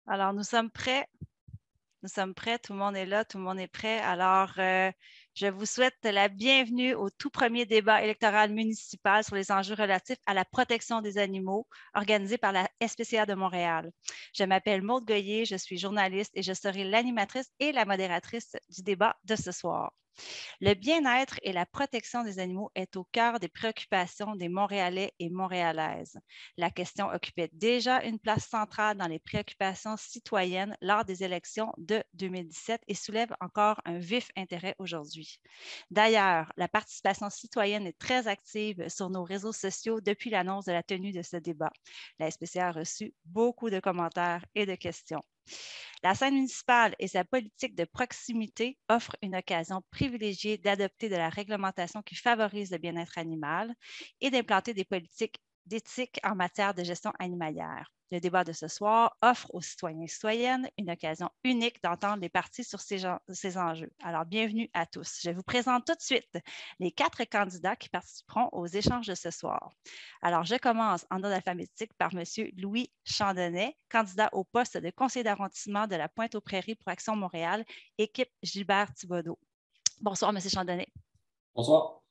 Alors, nous sommes prêts. Nous sommes prêts. Tout le monde est là. Tout le monde est prêt. Alors, je vous souhaite la bienvenue au tout premier débat électoral municipal sur les enjeux relatifs à la protection des animaux organisé par la SPCA de Montréal. Je m'appelle Maude Goyer, je suis journaliste et je serai l'animatrice et la modératrice du débat de ce soir. Le bien-être et la protection des animaux est au cœur des préoccupations des Montréalais et Montréalaises. La question occupait déjà une place centrale dans les préoccupations citoyennes lors des élections de 2017 et soulève encore un vif intérêt aujourd'hui. D'ailleurs, la participation citoyenne est très active sur nos réseaux sociaux depuis l'annonce de la tenue de ce débat. La SPCA a reçu beaucoup de commentaires et de questions. La scène municipale et sa politique de proximité offrent une occasion privilégiée d'adopter de la réglementation qui favorise le bien-être animal et d'implanter des politiques d'éthique en matière de gestion animalière. Le débat de ce soir offre aux citoyens et citoyennes une occasion unique d'entendre les parties sur ces enjeux. Alors, bienvenue à tous. Je vous présente tout de suite les 4 candidats qui participeront aux échanges de ce soir. Alors, je commence en ordre alphabétique par M. Louis Chandonnet, candidat au poste de conseiller d'arrondissement de la Pointe-aux-Prairies pour Action Montréal, équipe Gilbert Thibodeau. Bonsoir, M. Chandonnet. Bonsoir.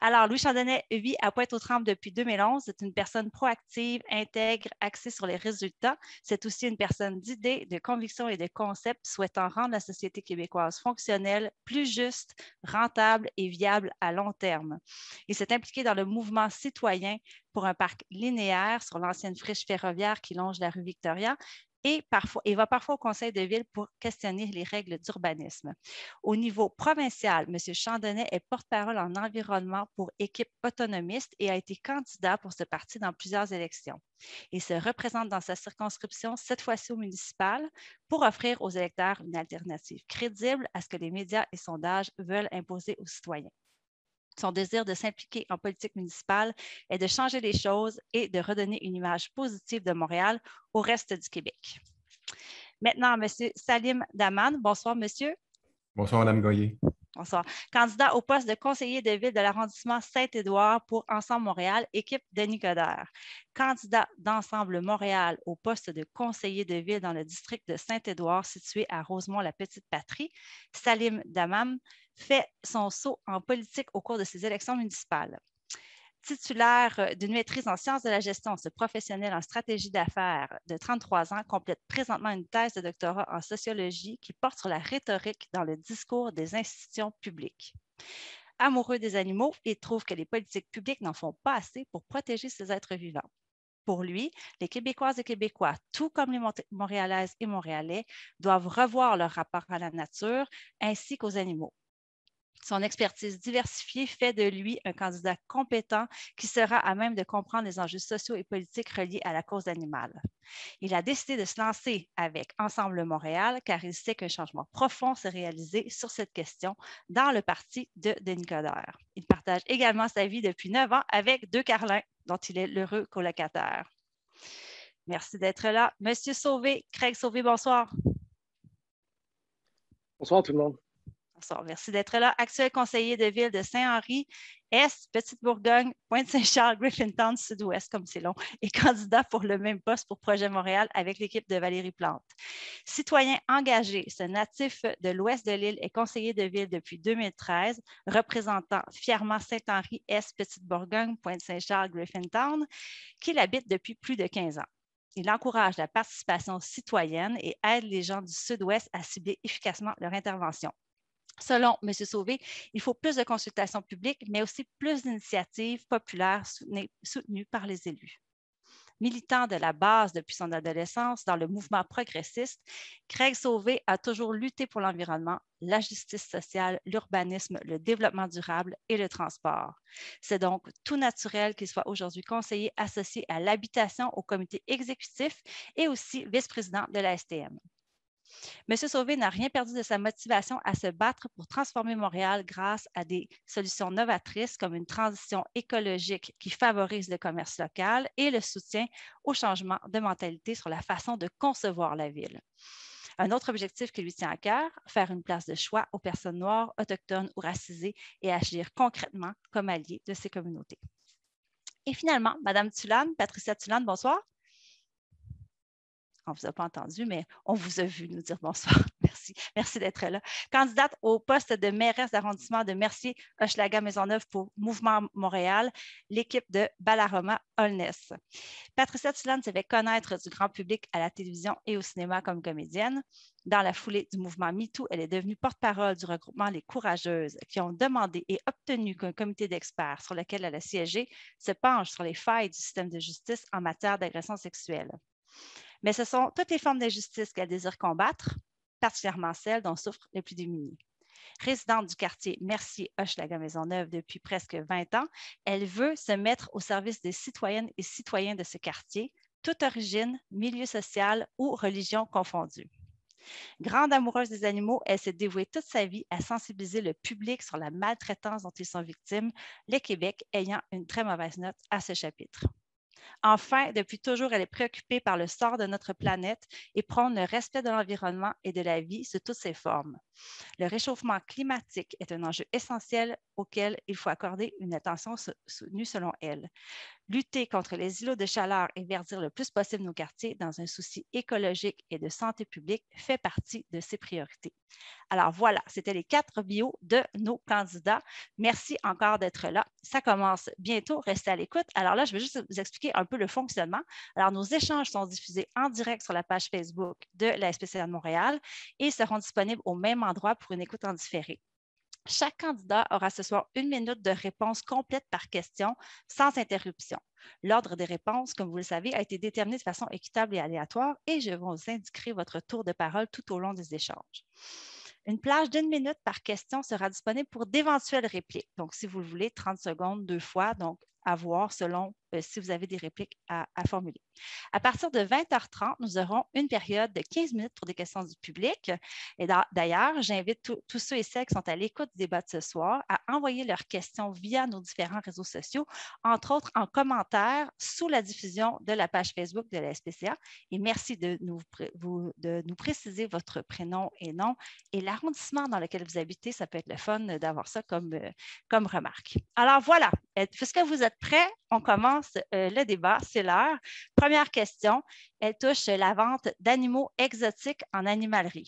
Alors, Louis Chandonnet vit à Pointe-aux-Trembles depuis 2011. C'est une personne proactive, intègre, axée sur les résultats. C'est aussi une personne d'idées, de convictions et de concepts souhaitant rendre la société québécoise fonctionnelle, plus juste, rentable et viable à long terme. Il s'est impliqué dans le mouvement citoyen pour un parc linéaire sur l'ancienne friche ferroviaire qui longe la rue Victoria et il va parfois au conseil de ville pour questionner les règles d'urbanisme. Au niveau provincial, M. Chandonnet est porte-parole en environnement pour Équipe autonomiste et a été candidat pour ce parti dans plusieurs élections. Il se représente dans sa circonscription, cette fois-ci au municipal, pour offrir aux électeurs une alternative crédible à ce que les médias et sondages veulent imposer aux citoyens. Son désir de s'impliquer en politique municipale est de changer les choses et de redonner une image positive de Montréal au reste du Québec. Maintenant, M. Salim Daman. Bonsoir, monsieur. Bonsoir, Mme Goyer. Bonsoir. Candidat au poste de conseiller de ville de l'arrondissement Saint-Édouard pour Ensemble Montréal, équipe Denis Coderre. Candidat d'Ensemble Montréal au poste de conseiller de ville dans le district de Saint-Édouard, situé à Rosemont-la-Petite-Patrie, Salim Damam fait son saut en politique au cours de ses élections municipales. Titulaire d'une maîtrise en sciences de la gestion, ce professionnel en stratégie d'affaires de 33 ans complète présentement une thèse de doctorat en sociologie qui porte sur la rhétorique dans le discours des institutions publiques. Amoureux des animaux, il trouve que les politiques publiques n'en font pas assez pour protéger ces êtres vivants. Pour lui, les Québécoises et Québécois, tout comme les Montréalaises et Montréalais, doivent revoir leur rapport à la nature ainsi qu'aux animaux. Son expertise diversifiée fait de lui un candidat compétent qui sera à même de comprendre les enjeux sociaux et politiques reliés à la cause animale. Il a décidé de se lancer avec Ensemble Montréal car il sait qu'un changement profond s'est réalisé sur cette question dans le parti de Denis Coderre. Il partage également sa vie depuis 9 ans avec 2 Carlins, dont il est l'heureux colocataire. Merci d'être là. Monsieur Sauvé, Craig Sauvé, bonsoir. Bonsoir tout le monde. Bonsoir, merci d'être là. Actuel conseiller de ville de Saint-Henri, Est, Petite-Bourgogne, Pointe-Saint-Charles, Griffintown, Sud-Ouest, comme c'est long, et candidat pour le même poste pour Projet Montréal avec l'équipe de Valérie Plante. Citoyen engagé, ce natif de l'ouest de l'île est conseiller de ville depuis 2013, représentant fièrement Saint-Henri, Est, Petite-Bourgogne, Pointe-Saint-Charles, Griffintown, qu'il habite depuis plus de 15 ans. Il encourage la participation citoyenne et aide les gens du Sud-Ouest à cibler efficacement leur intervention. Selon M. Sauvé, il faut plus de consultations publiques, mais aussi plus d'initiatives populaires soutenues par les élus. Militant de la base depuis son adolescence dans le mouvement progressiste, Craig Sauvé a toujours lutté pour l'environnement, la justice sociale, l'urbanisme, le développement durable et le transport. C'est donc tout naturel qu'il soit aujourd'hui conseiller associé à l'habitation au comité exécutif et aussi vice-président de la STM. M. Sauvé n'a rien perdu de sa motivation à se battre pour transformer Montréal grâce à des solutions novatrices comme une transition écologique qui favorise le commerce local et le soutien au changement de mentalité sur la façon de concevoir la ville. Un autre objectif qui lui tient à cœur, faire une place de choix aux personnes noires, autochtones ou racisées et agir concrètement comme allié de ces communautés. Et finalement, Mme Tulane, Patricia Tulane, bonsoir. On ne vous a pas entendu, mais on vous a vu nous dire bonsoir. Merci. Merci d'être là. Candidate au poste de mairesse d'arrondissement de Mercier-Hochelaga-Maisonneuve pour Mouvement Montréal, l'équipe de Ballaroma-Holness. Patricia Tulane s'est fait connaître du grand public à la télévision et au cinéma comme comédienne. Dans la foulée du mouvement MeToo, elle est devenue porte-parole du regroupement Les Courageuses, qui ont demandé et obtenu qu'un comité d'experts sur lequel elle a siégé se penche sur les failles du système de justice en matière d'agression sexuelle. Mais ce sont toutes les formes d'injustice qu'elle désire combattre, particulièrement celles dont souffrent les plus démunis. Résidente du quartier Mercier-Hochelaga-Maisonneuve depuis presque 20 ans, elle veut se mettre au service des citoyennes et citoyens de ce quartier, toute origine, milieu social ou religion confondue. Grande amoureuse des animaux, elle s'est dévouée toute sa vie à sensibiliser le public sur la maltraitance dont ils sont victimes, le Québec ayant une très mauvaise note à ce chapitre. Enfin, depuis toujours, elle est préoccupée par le sort de notre planète et prône le respect de l'environnement et de la vie sous toutes ses formes. Le réchauffement climatique est un enjeu essentiel auquel il faut accorder une attention soutenue selon elle. Lutter contre les îlots de chaleur et verdir le plus possible nos quartiers dans un souci écologique et de santé publique fait partie de ses priorités. Alors voilà, c'était les 4 bios de nos candidats. Merci encore d'être là. Ça commence bientôt, restez à l'écoute. Alors là, je vais juste vous expliquer un peu le fonctionnement. Alors, nos échanges sont diffusés en direct sur la page Facebook de la SPCA de Montréal et seront disponibles au même endroit pour une écoute en différé. Chaque candidat aura ce soir 1 minute de réponse complète par question, sans interruption. L'ordre des réponses, comme vous le savez, a été déterminé de façon équitable et aléatoire et je vous indiquerai votre tour de parole tout au long des échanges. Une plage d'1 minute par question sera disponible pour d'éventuelles répliques. Donc, si vous le voulez, 30 secondes, 2 fois, donc à voir selon si vous avez des répliques à formuler. À partir de 20h30, nous aurons une période de 15 minutes pour des questions du public. Et d'ailleurs, j'invite tous ceux et celles qui sont à l'écoute du débat de ce soir à envoyer leurs questions via nos différents réseaux sociaux, entre autres en commentaire sous la diffusion de la page Facebook de la SPCA. Et merci de nous préciser votre prénom et nom et l'arrondissement dans lequel vous habitez. Ça peut être le fun d'avoir ça comme remarque. Alors voilà, puisque vous êtes prêts, on commence le débat, c'est l'heure. Première question, elle touche la vente d'animaux exotiques en animalerie.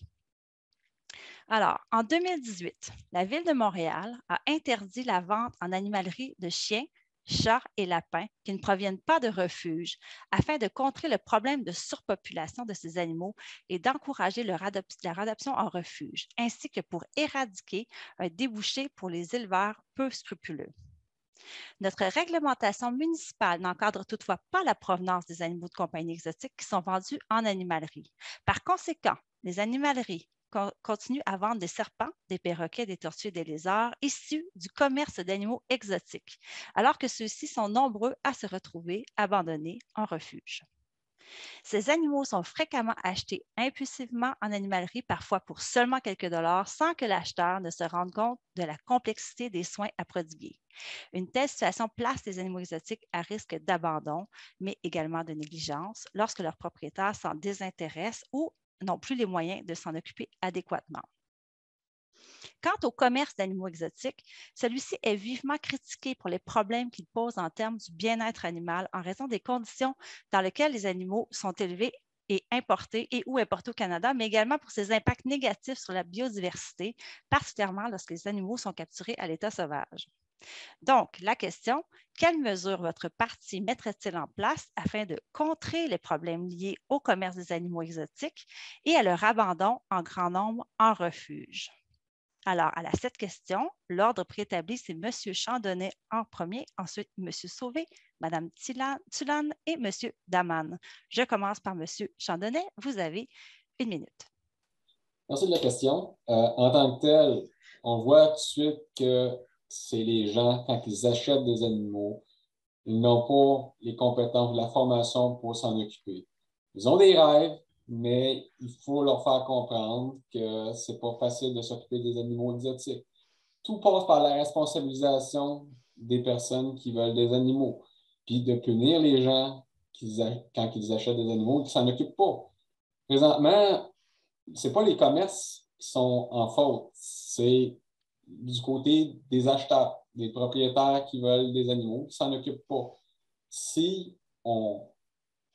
Alors, en 2018, la Ville de Montréal a interdit la vente en animalerie de chiens, chats et lapins qui ne proviennent pas de refuges afin de contrer le problème de surpopulation de ces animaux et d'encourager leur adoption en refuge, ainsi que pour éradiquer un débouché pour les éleveurs peu scrupuleux. Notre réglementation municipale n'encadre toutefois pas la provenance des animaux de compagnie exotiques qui sont vendus en animalerie. Par conséquent, les animaleries continuent à vendre des serpents, des perroquets, des tortues et des lézards issus du commerce d'animaux exotiques, alors que ceux-ci sont nombreux à se retrouver abandonnés en refuge. Ces animaux sont fréquemment achetés impulsivement en animalerie, parfois pour seulement quelques dollars, sans que l'acheteur ne se rende compte de la complexité des soins à prodiguer. Une telle situation place les animaux exotiques à risque d'abandon, mais également de négligence lorsque leurs propriétaires s'en désintéressent ou n'ont plus les moyens de s'en occuper adéquatement. Quant au commerce d'animaux exotiques, celui-ci est vivement critiqué pour les problèmes qu'il pose en termes du bien-être animal en raison des conditions dans lesquelles les animaux sont élevés et importés ou importés au Canada, mais également pour ses impacts négatifs sur la biodiversité, particulièrement lorsque les animaux sont capturés à l'état sauvage. Donc, la question, quelles mesures votre parti mettrait-il en place afin de contrer les problèmes liés au commerce des animaux exotiques et à leur abandon en grand nombre en refuge? Alors, à cette question, l'ordre préétabli, c'est M. Chandonnet en premier, ensuite M. Sauvé, Mme Tulane et M. Daman. Je commence par M. Chandonnet. Vous avez 1 minute. Merci de la question. En tant que tel, on voit tout de suite que c'est les gens, quand ils achètent des animaux, ils n'ont pas les compétences, la formation pour s'en occuper. Ils ont des rêves, mais il faut leur faire comprendre que c'est pas facile de s'occuper des animaux exotiques. Tout passe par la responsabilisation des personnes qui veulent des animaux, puis de punir les gens quand ils achètent des animaux qui ne s'en occupent pas. Présentement, ce n'est pas les commerces qui sont en faute, c'est du côté des acheteurs, des propriétaires qui veulent des animaux qui ne s'en occupent pas. Si on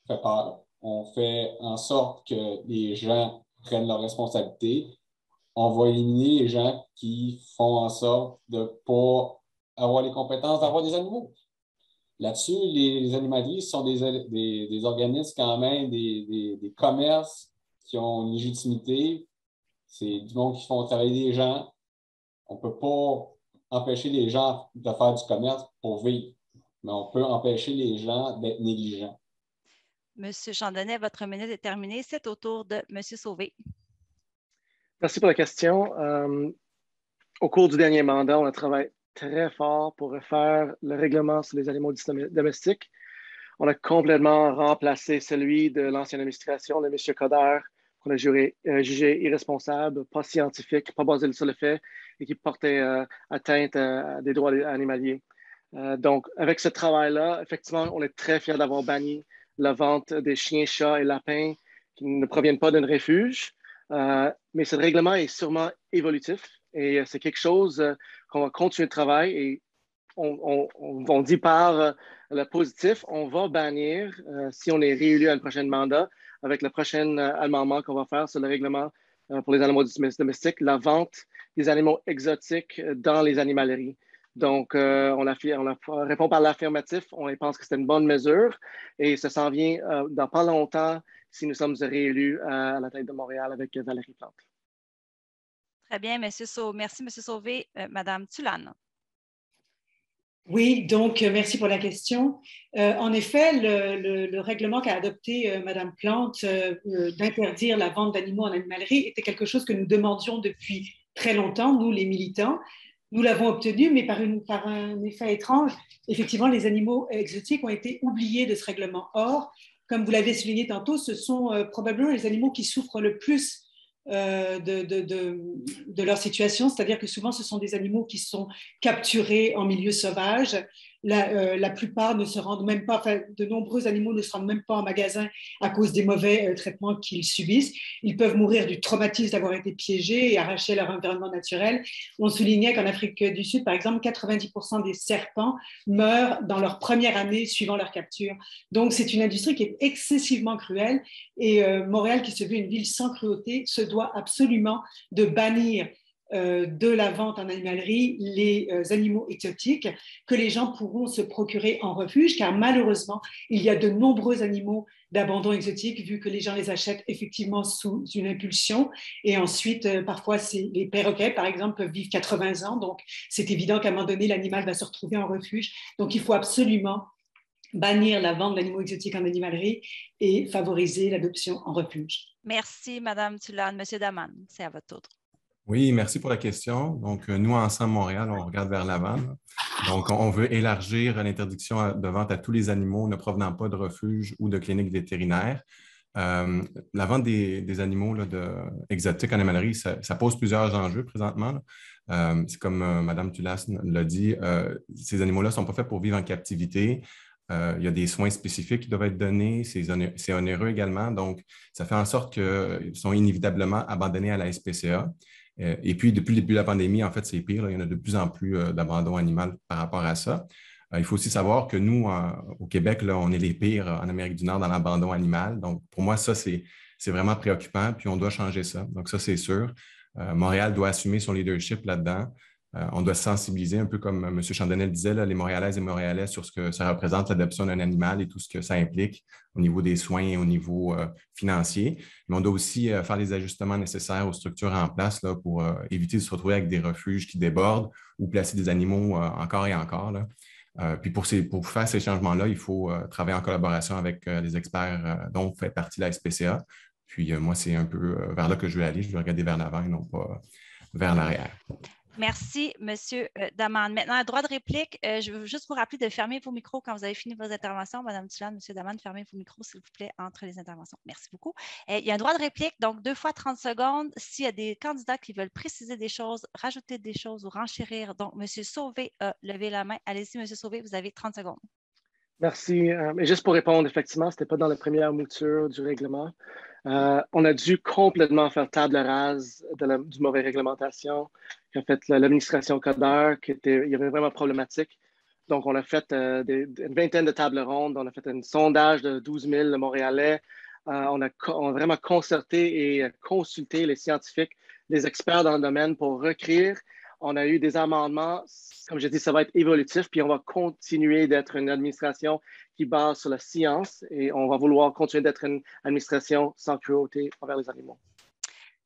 fait peur, on fait en sorte que les gens prennent leurs responsabilités. On va éliminer les gens qui font en sorte de ne pas avoir les compétences d'avoir des animaux. Là-dessus, les animaleries sont des organismes quand même, des commerces qui ont une légitimité. C'est du monde qui font travailler des gens. On ne peut pas empêcher les gens de faire du commerce pour vivre, mais on peut empêcher les gens d'être négligents. Monsieur Chandonnet, votre minute est terminée. C'est au tour de Monsieur Sauvé. Merci pour la question. Au cours du dernier mandat, on a travaillé très fort pour refaire le règlement sur les animaux domestiques. On a complètement remplacé celui de l'ancienne administration de M. Coderre, qu'on a jugé irresponsable, pas scientifique, pas basé sur le fait et qui portait atteinte à des droits animaliers. Donc, avec ce travail-là, effectivement, on est très fiers d'avoir banni la vente des chiens, chats et lapins qui ne proviennent pas d'un refuge. Mais ce règlement est sûrement évolutif et c'est quelque chose qu'on va continuer de travailler et on dit par le positif, on va bannir, si on est réélu à le prochain mandat, avec le prochain amendement qu'on va faire sur le règlement pour les animaux domestiques, la vente des animaux exotiques dans les animaleries. Donc, on répond par l'affirmatif. On pense que c'est une bonne mesure et ça s'en vient dans pas longtemps si nous sommes réélus à la tête de Montréal avec Valérie Plante. Très bien, Monsieur Sauvé. Merci, Monsieur Sauvé. Madame Tulane. Oui, donc merci pour la question. En effet, le règlement qu'a adopté Madame Plante d'interdire la vente d'animaux en animalerie était quelque chose que nous demandions depuis très longtemps, nous les militants. Nous l'avons obtenu, mais par un effet étrange, effectivement, les animaux exotiques ont été oubliés de ce règlement. Or, comme vous l'avez souligné tantôt, ce sont probablement les animaux qui souffrent le plus de leur situation, c'est-à-dire que souvent ce sont des animaux qui sont capturés en milieu sauvage. La plupart ne se rendent même pas, enfin, de nombreux animaux ne se rendent même pas en magasin à cause des mauvais traitements qu'ils subissent. Ils peuvent mourir du traumatisme d'avoir été piégés et arracher leur environnement naturel. On soulignait qu'en Afrique du Sud, par exemple, 90% des serpents meurent dans leur première année suivant leur capture. Donc c'est une industrie qui est excessivement cruelle et Montréal, qui se veut une ville sans cruauté, se doit absolument de bannir de la vente en animalerie les animaux exotiques que les gens pourront se procurer en refuge, car malheureusement, il y a de nombreux animaux d'abandon exotique, vu que les gens les achètent effectivement sous une impulsion. Et ensuite, parfois, les perroquets, par exemple, peuvent vivre 80 ans. Donc, c'est évident qu'à un moment donné, l'animal va se retrouver en refuge. Donc, il faut absolument bannir la vente d'animaux exotiques en animalerie et favoriser l'adoption en refuge. Merci, Madame Tulane. Monsieur Daman, c'est à votre tour. Oui, merci pour la question. Donc, nous, Ensemble Montréal, on regarde vers l'avant. Donc, on veut élargir l'interdiction de vente à tous les animaux ne provenant pas de refuges ou de cliniques vétérinaires. La vente des animaux exotiques en animalerie, ça pose plusieurs enjeux présentement. C'est comme Mme Tulas l'a dit, ces animaux-là ne sont pas faits pour vivre en captivité. Il y a des soins spécifiques qui doivent être donnés, c'est onéreux également. Donc, ça fait en sorte qu'ils sont inévitablement abandonnés à la SPCA. Et puis, depuis le début de la pandémie, en fait, c'est pire. Là, il y en a de plus en plus d'abandon animal par rapport à ça. Il faut aussi savoir que nous, au Québec, là, on est les pires en Amérique du Nord dans l'abandon animal. Donc, pour moi, ça, c'est vraiment préoccupant, puis on doit changer ça. Donc, ça, c'est sûr. Montréal doit assumer son leadership là-dedans. On doit sensibiliser, un peu comme M. Chandonnet disait, là, les Montréalaises et Montréalais sur ce que ça représente l'adoption d'un animal et tout ce que ça implique au niveau des soins et au niveau financier. Mais on doit aussi faire les ajustements nécessaires aux structures en place là, pour éviter de se retrouver avec des refuges qui débordent ou placer des animaux encore et encore. Là. Puis pour faire ces changements-là, il faut travailler en collaboration avec les experts dont fait partie la SPCA. Puis moi, c'est un peu vers là que je veux aller. Je veux regarder vers l'avant et non pas vers l'arrière. Merci, Monsieur Daman. Maintenant, droit de réplique, je veux juste vous rappeler de fermer vos micros quand vous avez fini vos interventions. Madame Tulane, Monsieur Daman, fermez vos micros, s'il vous plaît, entre les interventions. Merci beaucoup. Il y a un droit de réplique, donc 2 fois 30 secondes. S'il y a des candidats qui veulent préciser des choses, rajouter des choses ou renchérir, donc Monsieur Sauvé a levé la main. Allez-y, Monsieur Sauvé, vous avez 30 secondes. Merci. Mais juste pour répondre, effectivement, ce n'était pas dans la première mouture du règlement. On a dû complètement faire table rase du mauvais réglementation qu'a fait l'administration Coderre, il y avait vraiment problématique. Donc, on a fait une vingtaine de tables rondes. On a fait un sondage de 12 000 Montréalais On a vraiment concerté et consulté les scientifiques, les experts dans le domaine pour recréer. On a eu des amendements. Comme je dis, ça va être évolutif, puis on va continuer d'être une administration qui base sur la science et on va vouloir continuer d'être une administration sans cruauté envers les animaux.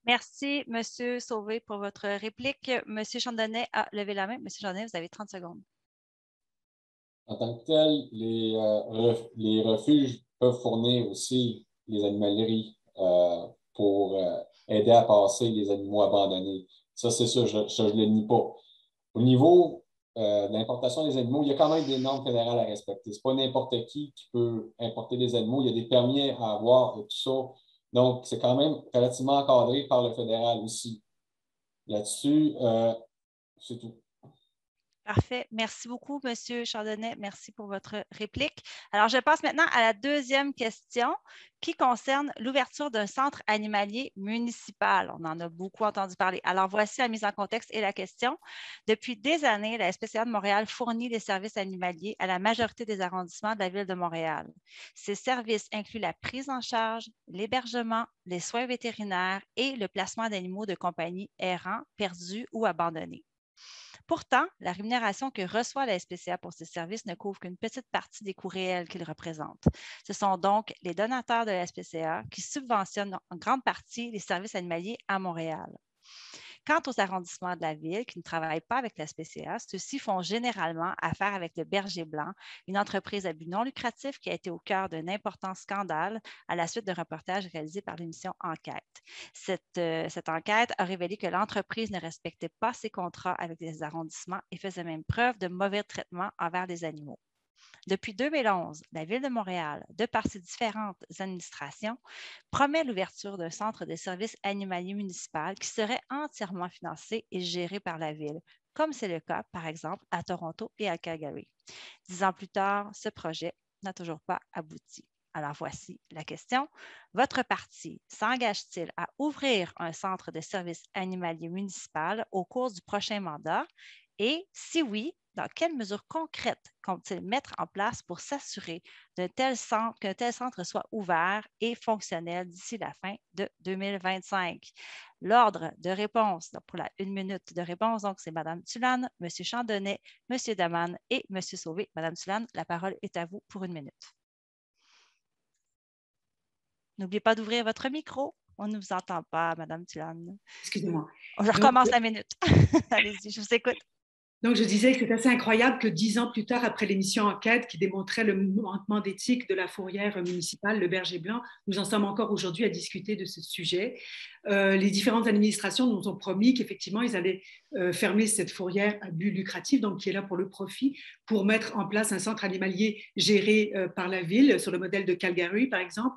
Merci, M. Sauvé, pour votre réplique. M. Chandonnet a levé la main. M. Chandonnet, vous avez 30 secondes. En tant que tel, les refuges peuvent fournir aussi les animaleries pour aider à passer les animaux abandonnés. Ça, c'est sûr, je ne le nie pas. Au niveau de l'importation des animaux, il y a quand même des normes fédérales à respecter. Ce n'est pas n'importe qui peut importer des animaux. Il y a des permis à avoir et tout ça. Donc, c'est quand même relativement encadré par le fédéral aussi. Là-dessus, c'est tout. Parfait. Merci beaucoup, M. Chandonnet. Merci pour votre réplique. Alors, je passe maintenant à la deuxième question qui concerne l'ouverture d'un centre animalier municipal. On en a beaucoup entendu parler. Alors, voici la mise en contexte et la question. Depuis des années, la SPCA de Montréal fournit des services animaliers à la majorité des arrondissements de la ville de Montréal. Ces services incluent la prise en charge, l'hébergement, les soins vétérinaires et le placement d'animaux de compagnie errants, perdus ou abandonnés. Pourtant, la rémunération que reçoit la SPCA pour ces services ne couvre qu'une petite partie des coûts réels qu'ils représentent. Ce sont donc les donateurs de la SPCA qui subventionnent en grande partie les services animaliers à Montréal. Quant aux arrondissements de la ville qui ne travaillent pas avec la SPCA, ceux-ci font généralement affaire avec le Berger Blanc, une entreprise à but non lucratif qui a été au cœur d'un important scandale à la suite d'un reportage réalisé par l'émission Enquête. Cette enquête a révélé que l'entreprise ne respectait pas ses contrats avec les arrondissements et faisait même preuve de mauvais traitement envers les animaux. Depuis 2011, la Ville de Montréal, de par ses différentes administrations, promet l'ouverture d'un centre de services animaliers municipal qui serait entièrement financé et géré par la Ville, comme c'est le cas, par exemple, à Toronto et à Calgary. 10 ans plus tard, ce projet n'a toujours pas abouti. Alors voici la question. Votre parti s'engage-t-il à ouvrir un centre de services animaliers municipal au cours du prochain mandat? Et si oui, dans quelles mesures concrètes compte-t-il mettre en place pour s'assurer qu'un tel centre soit ouvert et fonctionnel d'ici la fin de 2025? L'ordre de réponse pour la 1 minute de réponse, donc c'est Mme Tulane, M. Chandonnet, M. Daman et M. Sauvé. Mme Tulane, la parole est à vous pour 1 minute. N'oubliez pas d'ouvrir votre micro. On ne vous entend pas, Mme Tulane. Excusez-moi. Je recommence la minute. Allez-y, je vous écoute. Donc, je disais que c'est assez incroyable que 10 ans plus tard, après l'émission Enquête qui démontrait le manquement d'éthique de la fourrière municipale, le Berger Blanc, nous en sommes encore aujourd'hui à discuter de ce sujet. Les différentes administrations nous ont promis qu'effectivement, ils allaient fermer cette fourrière à but lucratif, donc qui est là pour le profit, pour mettre en place un centre animalier géré par la ville, sur le modèle de Calgary, par exemple.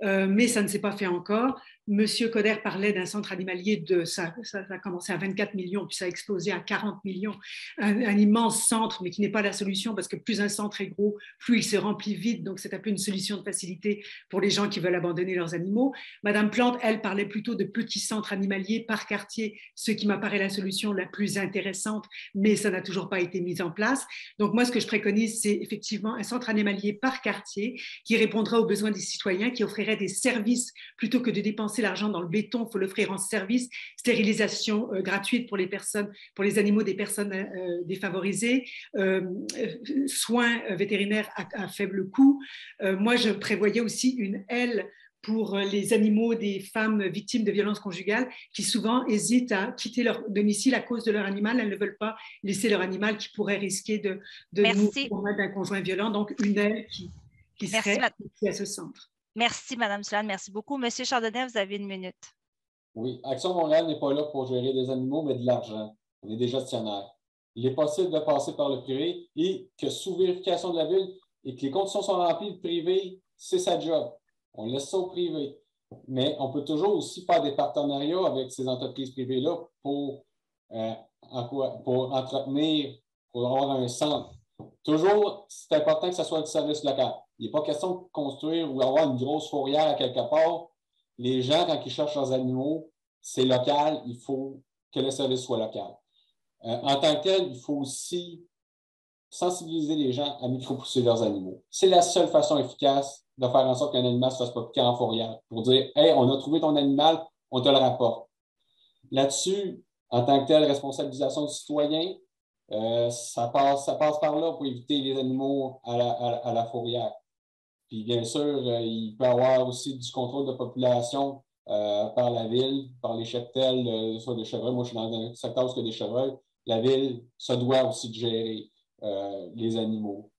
Mais ça ne s'est pas fait encore. Monsieur Coder parlait d'un centre animalier, ça a commencé à 24 millions, puis ça a explosé à 40 millions. Un immense centre, mais qui n'est pas la solution, parce que plus un centre est gros, plus il se remplit vite. Donc, c'est un peu une solution de facilité pour les gens qui veulent abandonner leurs animaux. Madame Plante, elle, parlait plutôt de petits centres animaliers par quartier, ce qui m'apparaît la solution la plus intéressante, mais ça n'a toujours pas été mis en place. Donc, moi, ce que je préconise, c'est effectivement un centre animalier par quartier qui répondra aux besoins des citoyens, qui offrirait des services plutôt que de dépenser l'argent dans le béton. Il faut l'offrir en service, stérilisation gratuite pour les personnes, pour les animaux des personnes défavorisés, soins vétérinaires à faible coût. Moi, je prévoyais aussi une aile pour les animaux des femmes victimes de violences conjugales qui souvent hésitent à quitter leur domicile à cause de leur animal. Elles ne veulent pas laisser leur animal qui pourrait risquer de mourir d'un conjoint violent. Donc, une aile qui serait à ce centre. Merci, Mme Tulane. Merci beaucoup. Monsieur Chardonnay, vous avez 1 minute. Oui, Action Montréal n'est pas là pour gérer des animaux, mais de l'argent. On est des gestionnaires. Il est possible de passer par le privé et que sous vérification de la ville et que les conditions sont remplies, le privé, c'est sa job. On laisse ça au privé. Mais on peut toujours aussi faire des partenariats avec ces entreprises privées-là pour entretenir, pour avoir un centre. Toujours, c'est important que ce soit du service local. Il n'est pas question de construire ou d'avoir une grosse fourrière à quelque part. Les gens, quand ils cherchent leurs animaux, c'est local, il faut que le service soit local. En tant que tel, il faut aussi sensibiliser les gens à micro-pousser leurs animaux. C'est la seule façon efficace de faire en sorte qu'un animal ne se fasse pas piquer en fourrière pour dire « Hey, on a trouvé ton animal, on te le rapporte ». Là-dessus, en tant que telle responsabilisation du citoyen, ça passe par là pour éviter les animaux à la fourrière. Puis bien sûr, il peut y avoir aussi du contrôle de population par la ville, par les cheptels, soit des chevreuils. Moi, je suis dans un secteur où il y a des chevreuils. La ville se doit aussi de gérer les animaux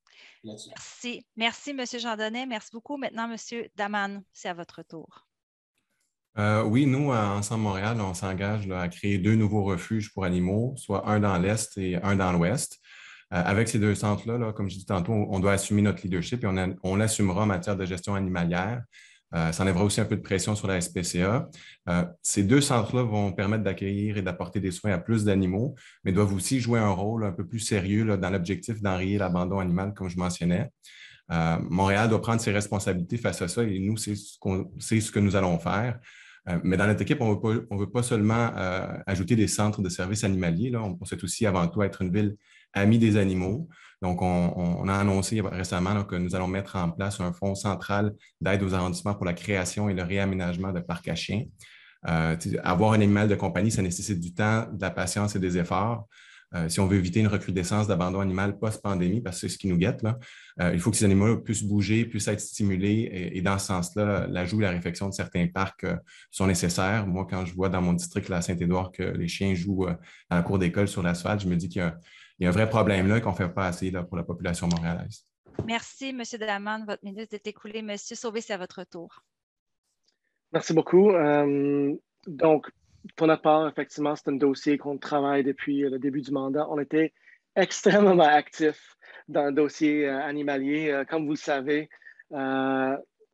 là-dessus. Merci. Merci, M. Jeandonnet. Merci beaucoup. Maintenant, M. Daman, c'est à votre tour. Oui, nous, à Ensemble Montréal, on s'engage à créer 2 nouveaux refuges pour animaux, soit un dans l'Est et un dans l'Ouest. Avec ces 2 centres-là, comme je dis tantôt, on doit assumer notre leadership et on l'assumera en matière de gestion animalière. Ça enlèvera aussi un peu de pression sur la SPCA. Ces 2 centres-là vont permettre d'accueillir et d'apporter des soins à plus d'animaux, mais doivent aussi jouer un rôle un peu plus sérieux là, dans l'objectif d'enrayer l'abandon animal, comme je mentionnais. Montréal doit prendre ses responsabilités face à ça et nous, c'est ce que nous allons faire. Mais dans notre équipe, on ne veut pas seulement ajouter des centres de services animaliers. Là. On souhaite aussi avant tout être une ville amie des animaux. Donc, on a annoncé récemment là, que nous allons mettre en place un fonds central d'aide aux arrondissements pour la création et le réaménagement de parcs à chiens. Avoir un animal de compagnie, ça nécessite du temps, de la patience et des efforts. Si on veut éviter une recrudescence d'abandon animal post-pandémie, parce que c'est ce qui nous guette, là, il faut que ces animaux puissent bouger, puissent être stimulés. Et dans ce sens-là, l'ajout et la réfection de certains parcs sont nécessaires. Moi, quand je vois dans mon district, là, à Saint-Édouard, que les chiens jouent à la cour d'école sur l'asphalte, je me dis qu'il y a un vrai problème là et qu'on ne fait pas assez là, pour la population montréalaise. Merci, M. Daman. Votre minute est écoulée. M. Sauvé, c'est à votre tour. Merci beaucoup. Donc, pour notre part, effectivement, c'est un dossier qu'on travaille depuis le début du mandat. On était extrêmement actifs dans le dossier animalier. Comme vous le savez, on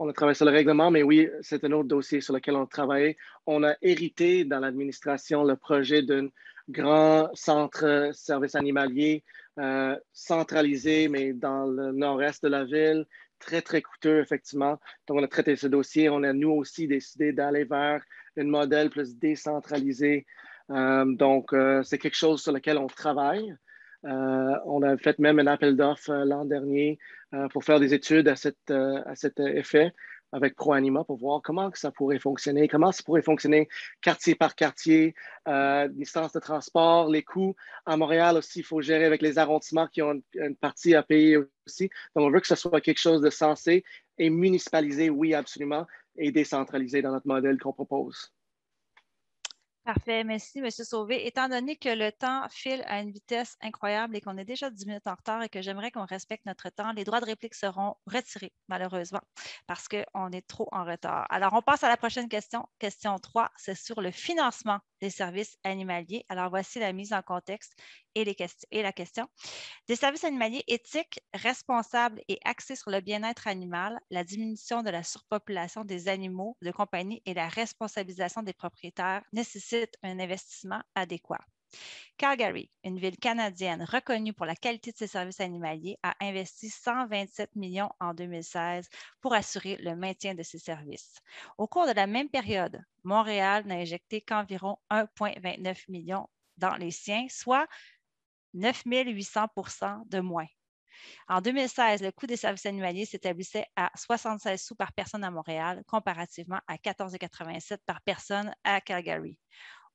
a travaillé sur le règlement, mais oui, c'est un autre dossier sur lequel on a travaillé. On a hérité dans l'administration le projet d'un grand centre service animalier centralisé, mais dans le nord-est de la ville. Très, très coûteux, effectivement. Donc, on a traité ce dossier. On a, nous aussi, décidé d'aller vers un modèle plus décentralisé. C'est quelque chose sur lequel on travaille. On a fait même un appel d'offres l'an dernier pour faire des études à cet effet avec ProAnima pour voir comment ça pourrait fonctionner, comment ça pourrait fonctionner quartier par quartier, distance de transport, les coûts. À Montréal aussi, il faut gérer avec les arrondissements qui ont une partie à payer aussi. Donc, on veut que ce soit quelque chose de sensé et municipalisé, oui, absolument, et décentralisé dans notre modèle qu'on propose. Parfait. Merci, M. Sauvé. Étant donné que le temps file à une vitesse incroyable et qu'on est déjà 10 minutes en retard et que j'aimerais qu'on respecte notre temps, les droits de réplique seront retirés, malheureusement, parce qu'on est trop en retard. Alors, on passe à la prochaine question. Question 3, c'est sur le financement des services animaliers. Alors, voici la mise en contexte et la question. Des services animaliers éthiques, responsables et axés sur le bien-être animal, la diminution de la surpopulation des animaux de compagnie et la responsabilisation des propriétaires nécessitent un investissement adéquat. Calgary, une ville canadienne reconnue pour la qualité de ses services animaliers, a investi 127 millions en 2016 pour assurer le maintien de ses services. Au cours de la même période, Montréal n'a injecté qu'environ 1,29 million dans les siens, soit 9 800 % de moins. En 2016, le coût des services animaliers s'établissait à 76 sous par personne à Montréal, comparativement à 14,87 par personne à Calgary.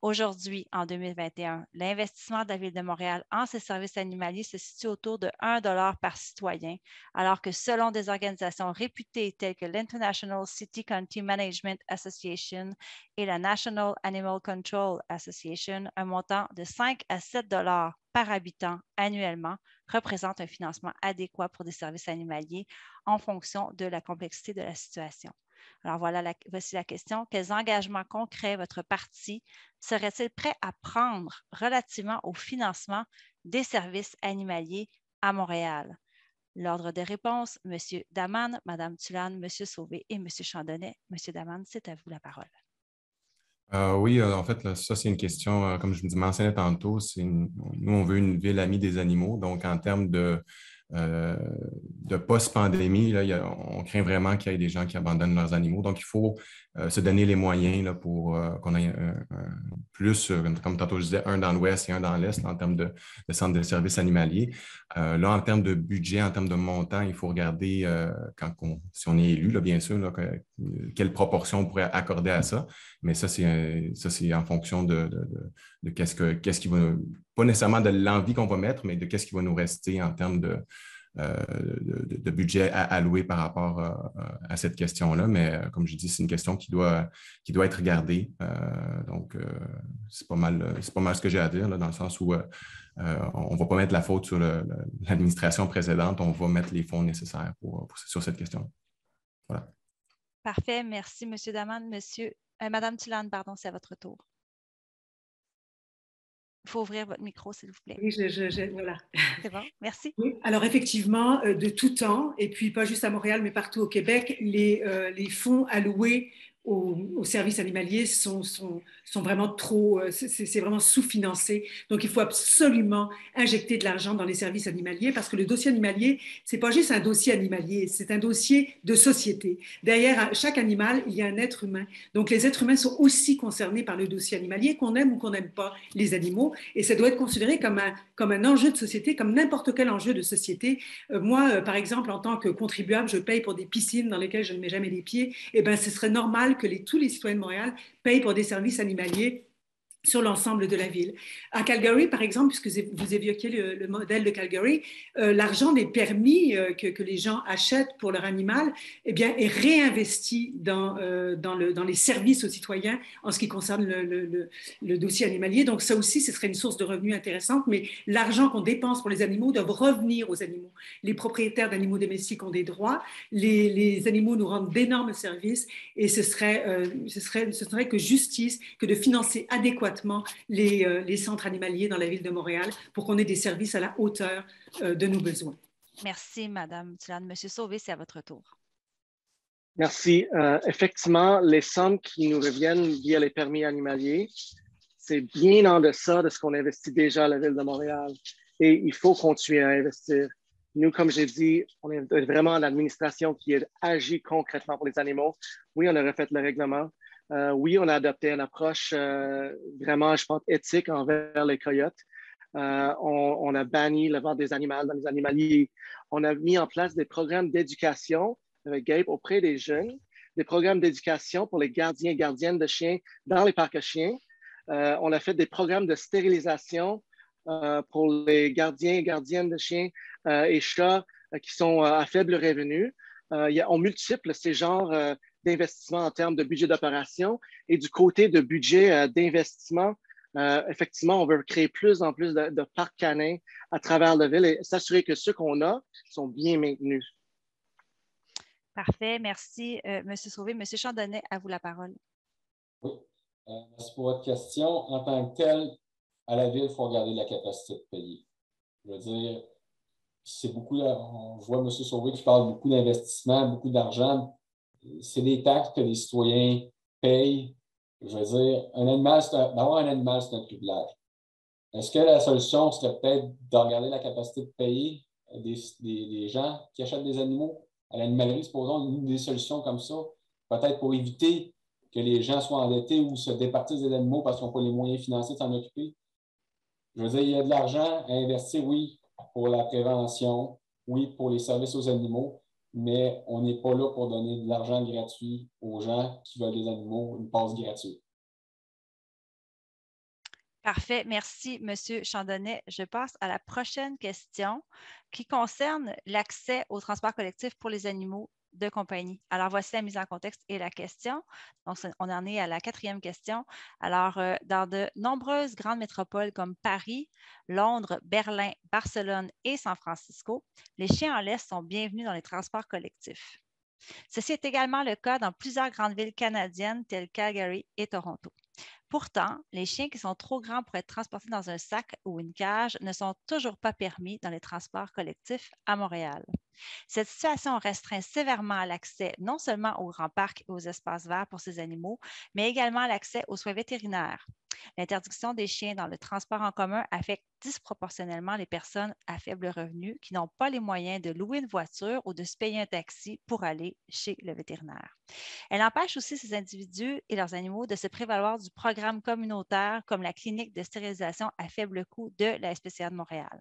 Aujourd'hui, en 2021, l'investissement de la Ville de Montréal en ses services animaliers se situe autour de 1 $ par citoyen, alors que selon des organisations réputées telles que l'International City County Management Association et la National Animal Control Association, un montant de 5 à 7 $ par habitant annuellement représente un financement adéquat pour des services animaliers en fonction de la complexité de la situation. Alors voici la question. Quels engagements concrets votre parti serait-il prêt à prendre relativement au financement des services animaliers à Montréal? L'ordre de réponse, M. Daman, Mme Tulane, M. Sauvé et M. Jeandonnet. M. Daman, c'est à vous la parole. Oui, en fait, là, ça, c'est une question, comme je vous mentionnais tantôt, nous, on veut une ville amie des animaux. Donc, en termes de de post-pandémie, on craint vraiment qu'il y ait des gens qui abandonnent leurs animaux. Donc, il faut se donner les moyens là, pour qu'on ait plus, comme tantôt je disais, un dans l'ouest et un dans l'est en termes de centres de services animaliers. Là, en termes de budget, en termes de montant, il faut regarder, si on est élu, là, bien sûr, là, quelle proportion on pourrait accorder à ça. Mais ça, c'est en fonction de qu'est-ce qui va, pas nécessairement de l'envie qu'on va mettre, mais de qu'est-ce qui va nous rester en termes de budget à allouer par rapport à cette question-là. Mais comme je dis, c'est une question qui doit être regardée. Donc, c'est pas mal ce que j'ai à dire, là, dans le sens où on ne va pas mettre la faute sur l'administration précédente, on va mettre les fonds nécessaires sur cette question. Voilà. Parfait. Merci, M. Daman. Madame Tulane, pardon, c'est à votre tour. Il faut ouvrir votre micro, s'il vous plaît. Oui, voilà. C'est bon, merci. Oui, alors effectivement, de tout temps, et puis pas juste à Montréal, mais partout au Québec, les fonds alloués aux services animaliers sont vraiment trop, c'est vraiment sous-financé. Donc, il faut absolument injecter de l'argent dans les services animaliers parce que le dossier animalier, c'est pas juste un dossier animalier, c'est un dossier de société. Derrière chaque animal, il y a un être humain. Donc, les êtres humains sont aussi concernés par le dossier animalier, qu'on aime ou qu'on n'aime pas les animaux. Et ça doit être considéré comme un enjeu de société, comme n'importe quel enjeu de société. Moi, par exemple, en tant que contribuable, je paye pour des piscines dans lesquelles je ne mets jamais les pieds. Eh bien, ce serait normal que tous les citoyens de Montréal payent pour des services animaliers sur l'ensemble de la ville. À Calgary, par exemple, puisque vous évoquiez le modèle de Calgary, l'argent des permis que les gens achètent pour leur animal eh bien, est réinvesti dans les services aux citoyens en ce qui concerne le dossier animalier. Donc ça aussi, ce serait une source de revenus intéressante, mais l'argent qu'on dépense pour les animaux doit revenir aux animaux. Les propriétaires d'animaux domestiques ont des droits, les animaux nous rendent d'énormes services et ce serait que justice que de financer adéquatement les centres animaliers dans la ville de Montréal pour qu'on ait des services à la hauteur de nos besoins. Merci, Madame Tulane. Monsieur Sauvé, c'est à votre tour. Merci. Effectivement, les sommes qui nous reviennent via les permis animaliers, c'est bien en deçà de ce qu'on investit déjà à la ville de Montréal. Et il faut continuer à investir. Nous, comme j'ai dit, on est vraiment l'administration qui agit concrètement pour les animaux. Oui, on a refait le règlement. Oui, on a adopté une approche vraiment, je pense, éthique envers les coyotes. On a banni le vente des animaux dans les animaliers. On a mis en place des programmes d'éducation avec Gabe auprès des jeunes, des programmes d'éducation pour les gardiens et gardiennes de chiens dans les parcs à chiens. On a fait des programmes de stérilisation pour les gardiens et gardiennes de chiens et chats qui sont à faible revenu. On multiple ces genres d'investissement en termes de budget d'opération et du côté de budget d'investissement. Effectivement, on veut créer plus en plus de parcs canins à travers la ville et s'assurer que ceux qu'on a sont bien maintenus. Parfait. Merci, M. Sauvé. M. Chandonnet, à vous la parole. Oui. Merci pour votre question. En tant que tel, à la ville, il faut regarder la capacité de payer. Je veux dire, c'est beaucoup, on voit M. Sauvé qui parle beaucoup d'investissement, beaucoup d'argent. C'est des taxes que les citoyens payent. Je veux dire, d'avoir un animal, c'est un privilège. Est-ce que la solution serait peut-être de regarder la capacité de payer des gens qui achètent des animaux à l'animalerie? Supposons une des solutions comme ça, peut-être pour éviter que les gens soient endettés ou se départissent des animaux parce qu'ils n'ont pas les moyens financiers de s'en occuper. Je veux dire, il y a de l'argent à investir, oui, pour la prévention, oui, pour les services aux animaux, mais on n'est pas là pour donner de l'argent gratuit aux gens qui veulent des animaux, une passe gratuite. Parfait. Merci, M. Chandonnet. Je passe à la prochaine question qui concerne l'accès au transport collectif pour les animaux de compagnie. Alors, voici la mise en contexte et la question. Donc, on en est à la 4e question. Alors, dans de nombreuses grandes métropoles comme Paris, Londres, Berlin, Barcelone et San Francisco, les chiens en laisse sont bienvenus dans les transports collectifs. Ceci est également le cas dans plusieurs grandes villes canadiennes telles Calgary et Toronto. Pourtant, les chiens qui sont trop grands pour être transportés dans un sac ou une cage ne sont toujours pas permis dans les transports collectifs à Montréal. Cette situation restreint sévèrement l'accès non seulement aux grands parcs et aux espaces verts pour ces animaux, mais également l'accès aux soins vétérinaires. L'interdiction des chiens dans le transport en commun affecte disproportionnellement les personnes à faible revenu qui n'ont pas les moyens de louer une voiture ou de se payer un taxi pour aller chez le vétérinaire. Elle empêche aussi ces individus et leurs animaux de se prévaloir du programme communautaire comme la clinique de stérilisation à faible coût de la SPCA de Montréal.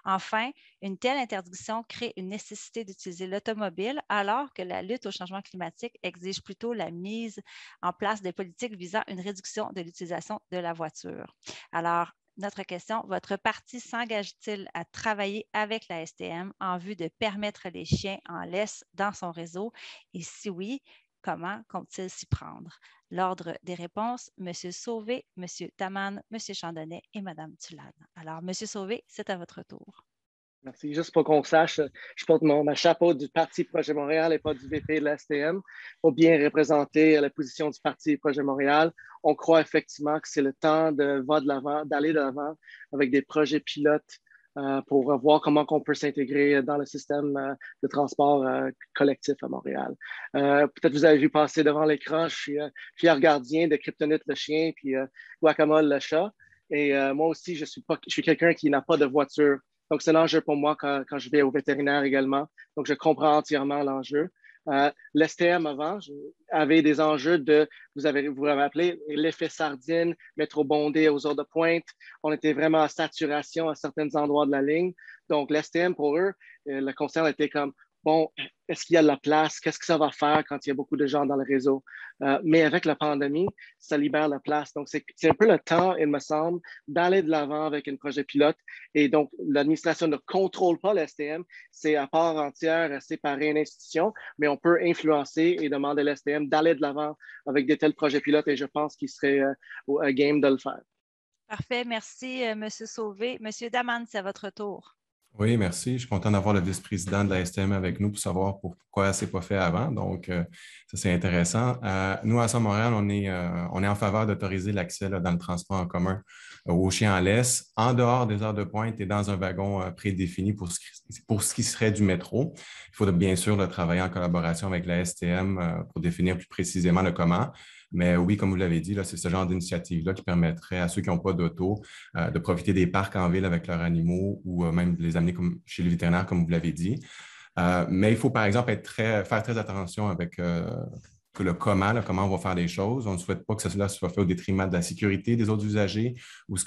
Enfin, une telle interdiction crée une nécessité d'utiliser l'automobile alors que la lutte au changement climatique exige plutôt la mise en place de politiques visant une réduction de l'utilisation de la voiture. Alors, notre question, votre parti s'engage-t-il à travailler avec la STM en vue de permettre les chiens en laisse dans son réseau? Et si oui, comment compte-t-il s'y prendre? L'ordre des réponses, M. Sauvé, M. Daman, M. Chandonnet et Mme Tulane. Alors, M. Sauvé, c'est à votre tour. Merci. Juste pour qu'on sache, je porte ma chapeau du Parti Projet Montréal et pas du VP de la STM pour bien représenter la position du Parti Projet Montréal. On croit effectivement que c'est le temps d'aller de l'avant avec des projets pilotes pour voir comment on peut s'intégrer dans le système de transport collectif à Montréal. Peut-être vous avez vu passer devant l'écran, je suis fier gardien de Kryptonite le chien puis Guacamole le chat. Et moi aussi, je suis quelqu'un qui n'a pas de voiture. Donc, c'est l'enjeu pour moi quand je vais au vétérinaire également. Donc, je comprends entièrement l'enjeu. L'STM avant avait des enjeux vous avez appelé l'effet sardine, métro bondé aux heures de pointe. On était vraiment à saturation à certains endroits de la ligne. Donc, l'STM pour eux, le concern était comme, bon, est-ce qu'il y a de la place? Qu'est-ce que ça va faire quand il y a beaucoup de gens dans le réseau? Mais avec la pandémie, ça libère la place. Donc, c'est un peu le temps, il me semble, d'aller de l'avant avec un projet pilote. Et donc, l'administration ne contrôle pas l'STM. C'est à part entière, séparé une institution, mais on peut influencer et demander à l'STM d'aller de l'avant avec de tels projets pilotes et je pense qu'il serait game de le faire. Parfait. Merci, M. Sauvé. M. Daman, c'est à votre tour. Oui, merci. Je suis content d'avoir le vice-président de la STM avec nous pour savoir pourquoi ce n'est pas fait avant. Donc, ça, c'est intéressant. Nous, à Ensemble Montréal, on est en faveur d'autoriser l'accès dans le transport en commun aux chiens en laisse, en dehors des heures de pointe et dans un wagon prédéfini pour ce qui serait du métro. Il faut bien sûr travailler en collaboration avec la STM pour définir plus précisément le comment. Mais oui, comme vous l'avez dit, c'est ce genre d'initiative-là qui permettrait à ceux qui n'ont pas d'auto de profiter des parcs en ville avec leurs animaux ou même de les amener chez le vétérinaire, comme vous l'avez dit. Mais il faut, par exemple, faire très attention avec le comment on va faire les choses. On ne souhaite pas que cela soit fait au détriment de la sécurité des autres usagers ou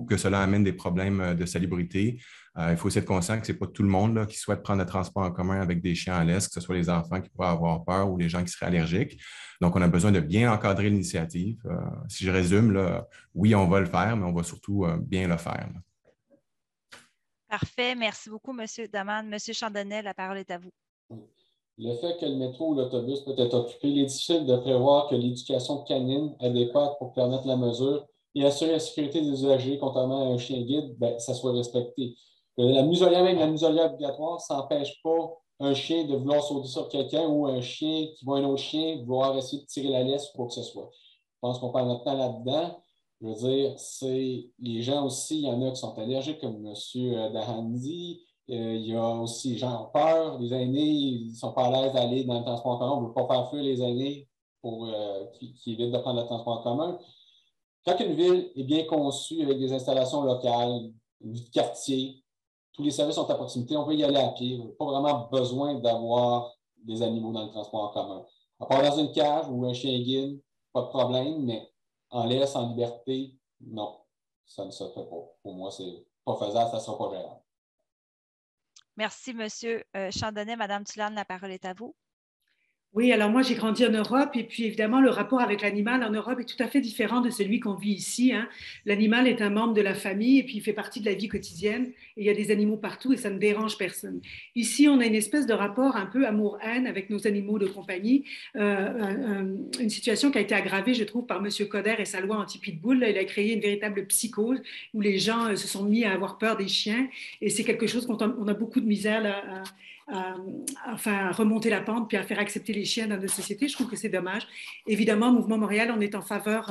que cela amène des problèmes de salubrité. Il faut aussi être conscient que ce n'est pas tout le monde qui souhaite prendre le transport en commun avec des chiens en laisse, que ce soit les enfants qui pourraient avoir peur ou les gens qui seraient allergiques. Donc, on a besoin de bien encadrer l'initiative. Si je résume, oui, on va le faire, mais on va surtout bien le faire. Parfait. Merci beaucoup, M. Daman. M. Chandonnet, la parole est à vous. Le fait que le métro ou l'autobus peut être occupé, il est difficile de prévoir que l'éducation canine adéquate pour permettre la mesure et assurer la sécurité des usagers, contrairement à un chien guide, ça soit respecté. La muselière, même la muselière obligatoire, ça n'empêche pas un chien de vouloir sauter sur quelqu'un ou un chien qui voit un autre chien vouloir essayer de tirer la laisse ou quoi que ce soit. Je pense qu'on parle notre temps là-dedans. Je veux dire, c'est les gens aussi, il y en a qui sont allergiques, comme M. Dahan dit. Il y a aussi les gens qui ont peur. Les aînés, ils ne sont pas à l'aise d'aller dans le transport en commun. On ne veut pas faire fuir les aînés pour qui évitent de prendre le transport en commun. Quand une ville est bien conçue avec des installations locales, une vie de quartier, tous les services sont à proximité, on peut y aller à pied. On n'a pas vraiment besoin d'avoir des animaux dans le transport en commun. À part dans une cage ou un chien guide, pas de problème, mais en laisse, en liberté, non, ça ne se fait pas. Pour moi, c'est pas faisable, ça ne sera pas gérable. Merci, M. Chandonnet. Mme Tulane, la parole est à vous. Oui, alors moi j'ai grandi en Europe et puis évidemment le rapport avec l'animal en Europe est tout à fait différent de celui qu'on vit ici. L'animal est un membre de la famille et puis il fait partie de la vie quotidienne et il y a des animaux partout et ça ne dérange personne. Ici on a une espèce de rapport un peu amour-haine avec nos animaux de compagnie, une situation qui a été aggravée je trouve par M. Coder et sa loi anti-pitbull. Il a créé une véritable psychose où les gens se sont mis à avoir peur des chiens et c'est quelque chose qu'on a beaucoup de misère là, à remonter la pente puis à faire accepter les chiens dans notre société. Je trouve que c'est dommage. Évidemment, Mouvement Montréal, on est en faveur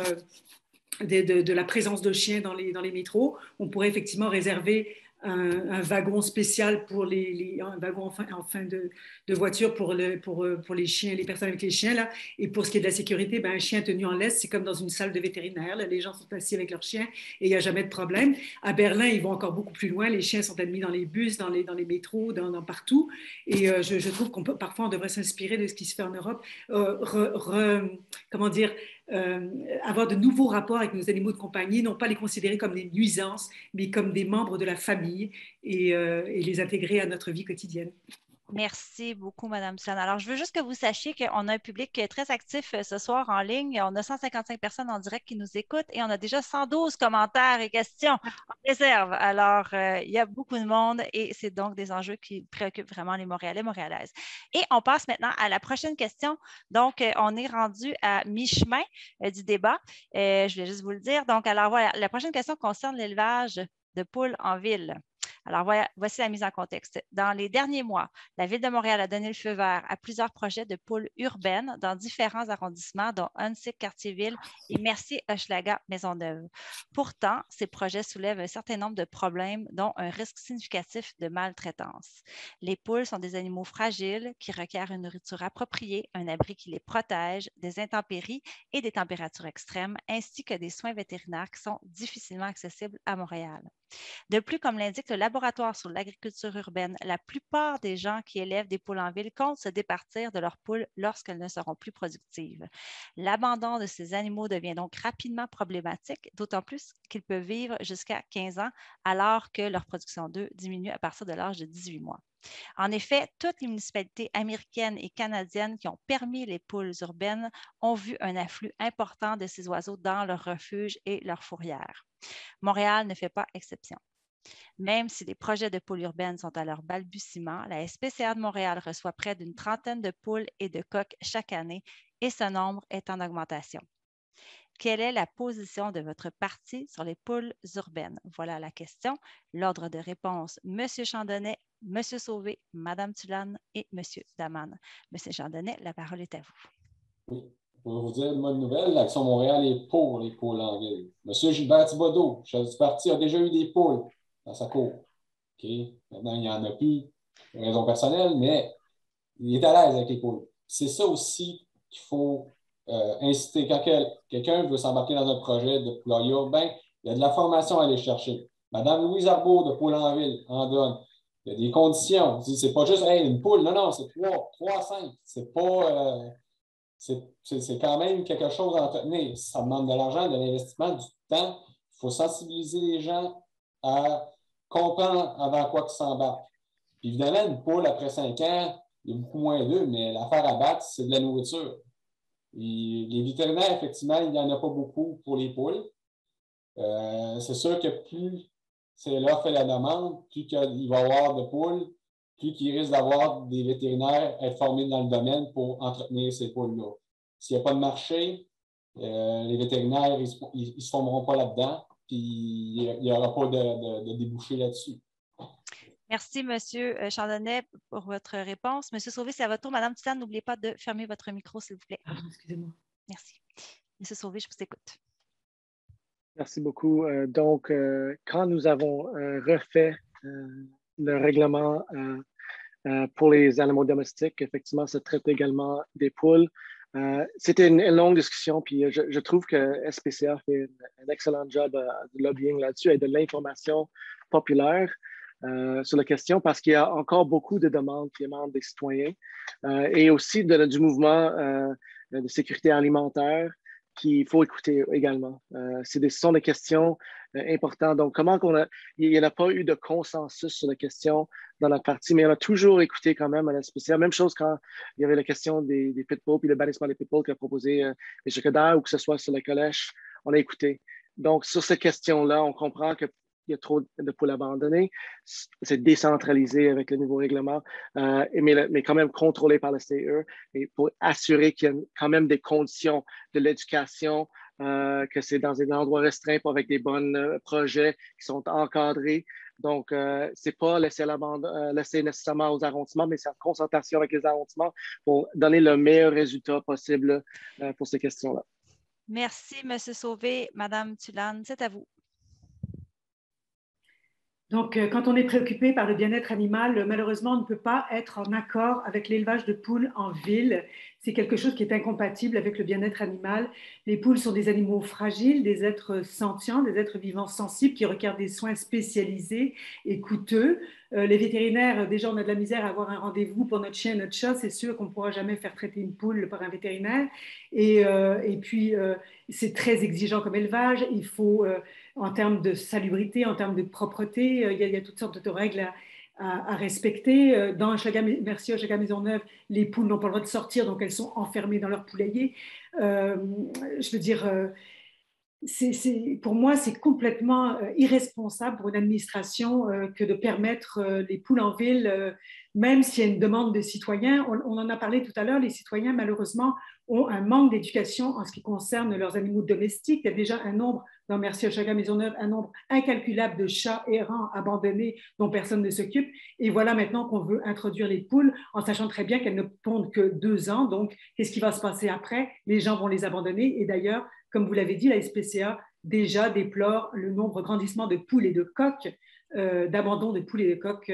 de la présence de chiens dans les métros. On pourrait effectivement réserver un wagon spécial pour un wagon en fin de voiture pour les chiens, les personnes avec les chiens. Là. Et pour ce qui est de la sécurité, ben, un chien tenu en laisse, c'est comme dans une salle de vétérinaire. Là. Les gens sont assis avec leurs chiens et il n'y a jamais de problème. À Berlin, ils vont encore beaucoup plus loin. Les chiens sont admis dans les bus, dans les métros, dans partout. Et je trouve parfois on devrait s'inspirer de ce qui se fait en Europe. Comment dire, avoir de nouveaux rapports avec nos animaux de compagnie, non pas les considérer comme des nuisances, mais comme des membres de la famille et les intégrer à notre vie quotidienne. Merci beaucoup, Mme Tulane. Alors, je veux juste que vous sachiez qu'on a un public très actif ce soir en ligne. On a 155 personnes en direct qui nous écoutent et on a déjà 112 commentaires et questions en réserve. Alors, il y a beaucoup de monde et c'est donc des enjeux qui préoccupent vraiment les Montréalais et Montréalaises. Et on passe maintenant à la prochaine question. Donc, on est rendu à mi-chemin du débat. Je voulais juste vous le dire. Donc, alors voilà, la prochaine question concerne l'élevage de poules en ville. Alors, voici la mise en contexte. Dans les derniers mois, la Ville de Montréal a donné le feu vert à plusieurs projets de poules urbaines dans différents arrondissements, dont Huntsic, Cartierville et Mercier-Hochelaga, Maisonneuve. Pourtant, ces projets soulèvent un certain nombre de problèmes, dont un risque significatif de maltraitance. Les poules sont des animaux fragiles qui requièrent une nourriture appropriée, un abri qui les protège des intempéries et des températures extrêmes, ainsi que des soins vétérinaires qui sont difficilement accessibles à Montréal. De plus, comme l'indique le laboratoire sur l'agriculture urbaine, la plupart des gens qui élèvent des poules en ville comptent se départir de leurs poules lorsqu'elles ne seront plus productives. L'abandon de ces animaux devient donc rapidement problématique, d'autant plus qu'ils peuvent vivre jusqu'à 15 ans alors que leur production d'œufs diminue à partir de l'âge de 18 mois. En effet, toutes les municipalités américaines et canadiennes qui ont permis les poules urbaines ont vu un afflux important de ces oiseaux dans leurs refuges et leurs fourrières. Montréal ne fait pas exception. Même si les projets de poules urbaines sont à leur balbutiement, la SPCA de Montréal reçoit près d'une trentaine de poules et de coqs chaque année et ce nombre est en augmentation. Quelle est la position de votre parti sur les poules urbaines? Voilà la question. L'ordre de réponse, M. Chandonnet, M. Sauvé, Mme Tulane et M. Daman. M. Chandonnet, la parole est à vous. Oui. Pour vous dire une bonne nouvelle, l'Action Montréal est pour les poules en ville. M. Gilbert Thibodeau, chef du parti, a déjà eu des poules dans sa cour. Okay? Maintenant, il n'y en a plus pour raison personnelle, mais il est à l'aise avec les poules. C'est ça aussi qu'il faut inciter. Quand quelqu'un veut s'embarquer dans un projet de poulailler urbain, il y a de la formation à aller chercher. Madame Louise Arbault de Poules en ville en donne. Il y a des conditions. C'est pas juste hey, une poule, non, c'est 3 à 5. C'est pas... c'est quand même quelque chose à entretenir. Ça demande de l'argent, de l'investissement, du temps. Il faut sensibiliser les gens à comprendre avant quoi ils s'embarquent. Évidemment, une poule, après 5 ans, il y a beaucoup moins d'œufs, mais l'affaire à battre, c'est de la nourriture. Et les vétérinaires, effectivement, il n'y en a pas beaucoup pour les poules. C'est sûr que plus c'est l'offre et la demande, plus il va y avoir de poules, plus qu'il risque d'avoir des vétérinaires être formés dans le domaine pour entretenir ces poules-là. S'il n'y a pas de marché, les vétérinaires, ils ne se formeront pas là-dedans, puis il n'y aura pas de débouché là-dessus. Merci, M. Chandonnet, pour votre réponse. M. Sauvé, c'est à votre tour. Mme Tulane, n'oubliez pas de fermer votre micro, s'il vous plaît. Excusez-moi. Merci. M. Sauvé, je vous écoute. Merci beaucoup. Donc, quand nous avons refait le règlement pour les animaux domestiques, effectivement, ça traite également des poules. C'était une longue discussion, puis je trouve que SPCA fait un excellent job de lobbying là-dessus et de l'information populaire sur la question parce qu'il y a encore beaucoup de demandes qui émanent des citoyens et aussi du mouvement de sécurité alimentaire qu'il faut écouter également. Ce sont des questions importantes. Donc, il n'y en a pas eu de consensus sur la question dans notre parti, mais on a toujours écouté quand même à la SPCA. Même chose quand il y avait la question des pitbulls, puis le bannissement des pitbulls qu'a proposé M. Coderre ou que ce soit sur la calèche, on a écouté. Donc, sur cette question-là, on comprend qu'il y a trop de poules abandonnées. C'est décentralisé avec le nouveau règlement, mais quand même contrôlé par le CE et pour assurer qu'il y a quand même des conditions de l'éducation, que c'est dans des endroits restreints avec des bons projets qui sont encadrés. Donc, ce n'est pas laisser nécessairement aux arrondissements, mais c'est en concertation avec les arrondissements pour donner le meilleur résultat possible pour ces questions-là. Merci, M. Sauvé. Mme Tulane, c'est à vous. Donc, quand on est préoccupé par le bien-être animal, malheureusement, on ne peut pas être en accord avec l'élevage de poules en ville. C'est quelque chose qui est incompatible avec le bien-être animal. Les poules sont des animaux fragiles, des êtres sentients, des êtres vivants sensibles qui requièrent des soins spécialisés et coûteux. Les vétérinaires, déjà, on a de la misère à avoir un rendez-vous pour notre chien, notre chat. C'est sûr qu'on ne pourra jamais faire traiter une poule par un vétérinaire. Et puis, c'est très exigeant comme élevage. Il faut, en termes de salubrité, en termes de propreté, il y a toutes sortes de règles à respecter. Dans Merci à Chagall-Maisonneuve, les poules n'ont pas le droit de sortir, donc elles sont enfermées dans leur poulailler. Je veux dire, pour moi, c'est complètement irresponsable pour une administration que de permettre les poules en ville, même s'il y a une demande des citoyens. On en a parlé tout à l'heure, les citoyens, malheureusement, ont un manque d'éducation en ce qui concerne leurs animaux domestiques. Il y a déjà un nombre, dans Merci à Chagall-Maisonneuve, un nombre incalculable de chats errants abandonnés dont personne ne s'occupe. Et voilà maintenant qu'on veut introduire les poules en sachant très bien qu'elles ne pondent que 2 ans. Donc, qu'est-ce qui va se passer après? Les gens vont les abandonner. Et d'ailleurs, comme vous l'avez dit, la SPCA déjà déplore le nombre grandissant de poules et de coqs, d'abandon de poules et de coqs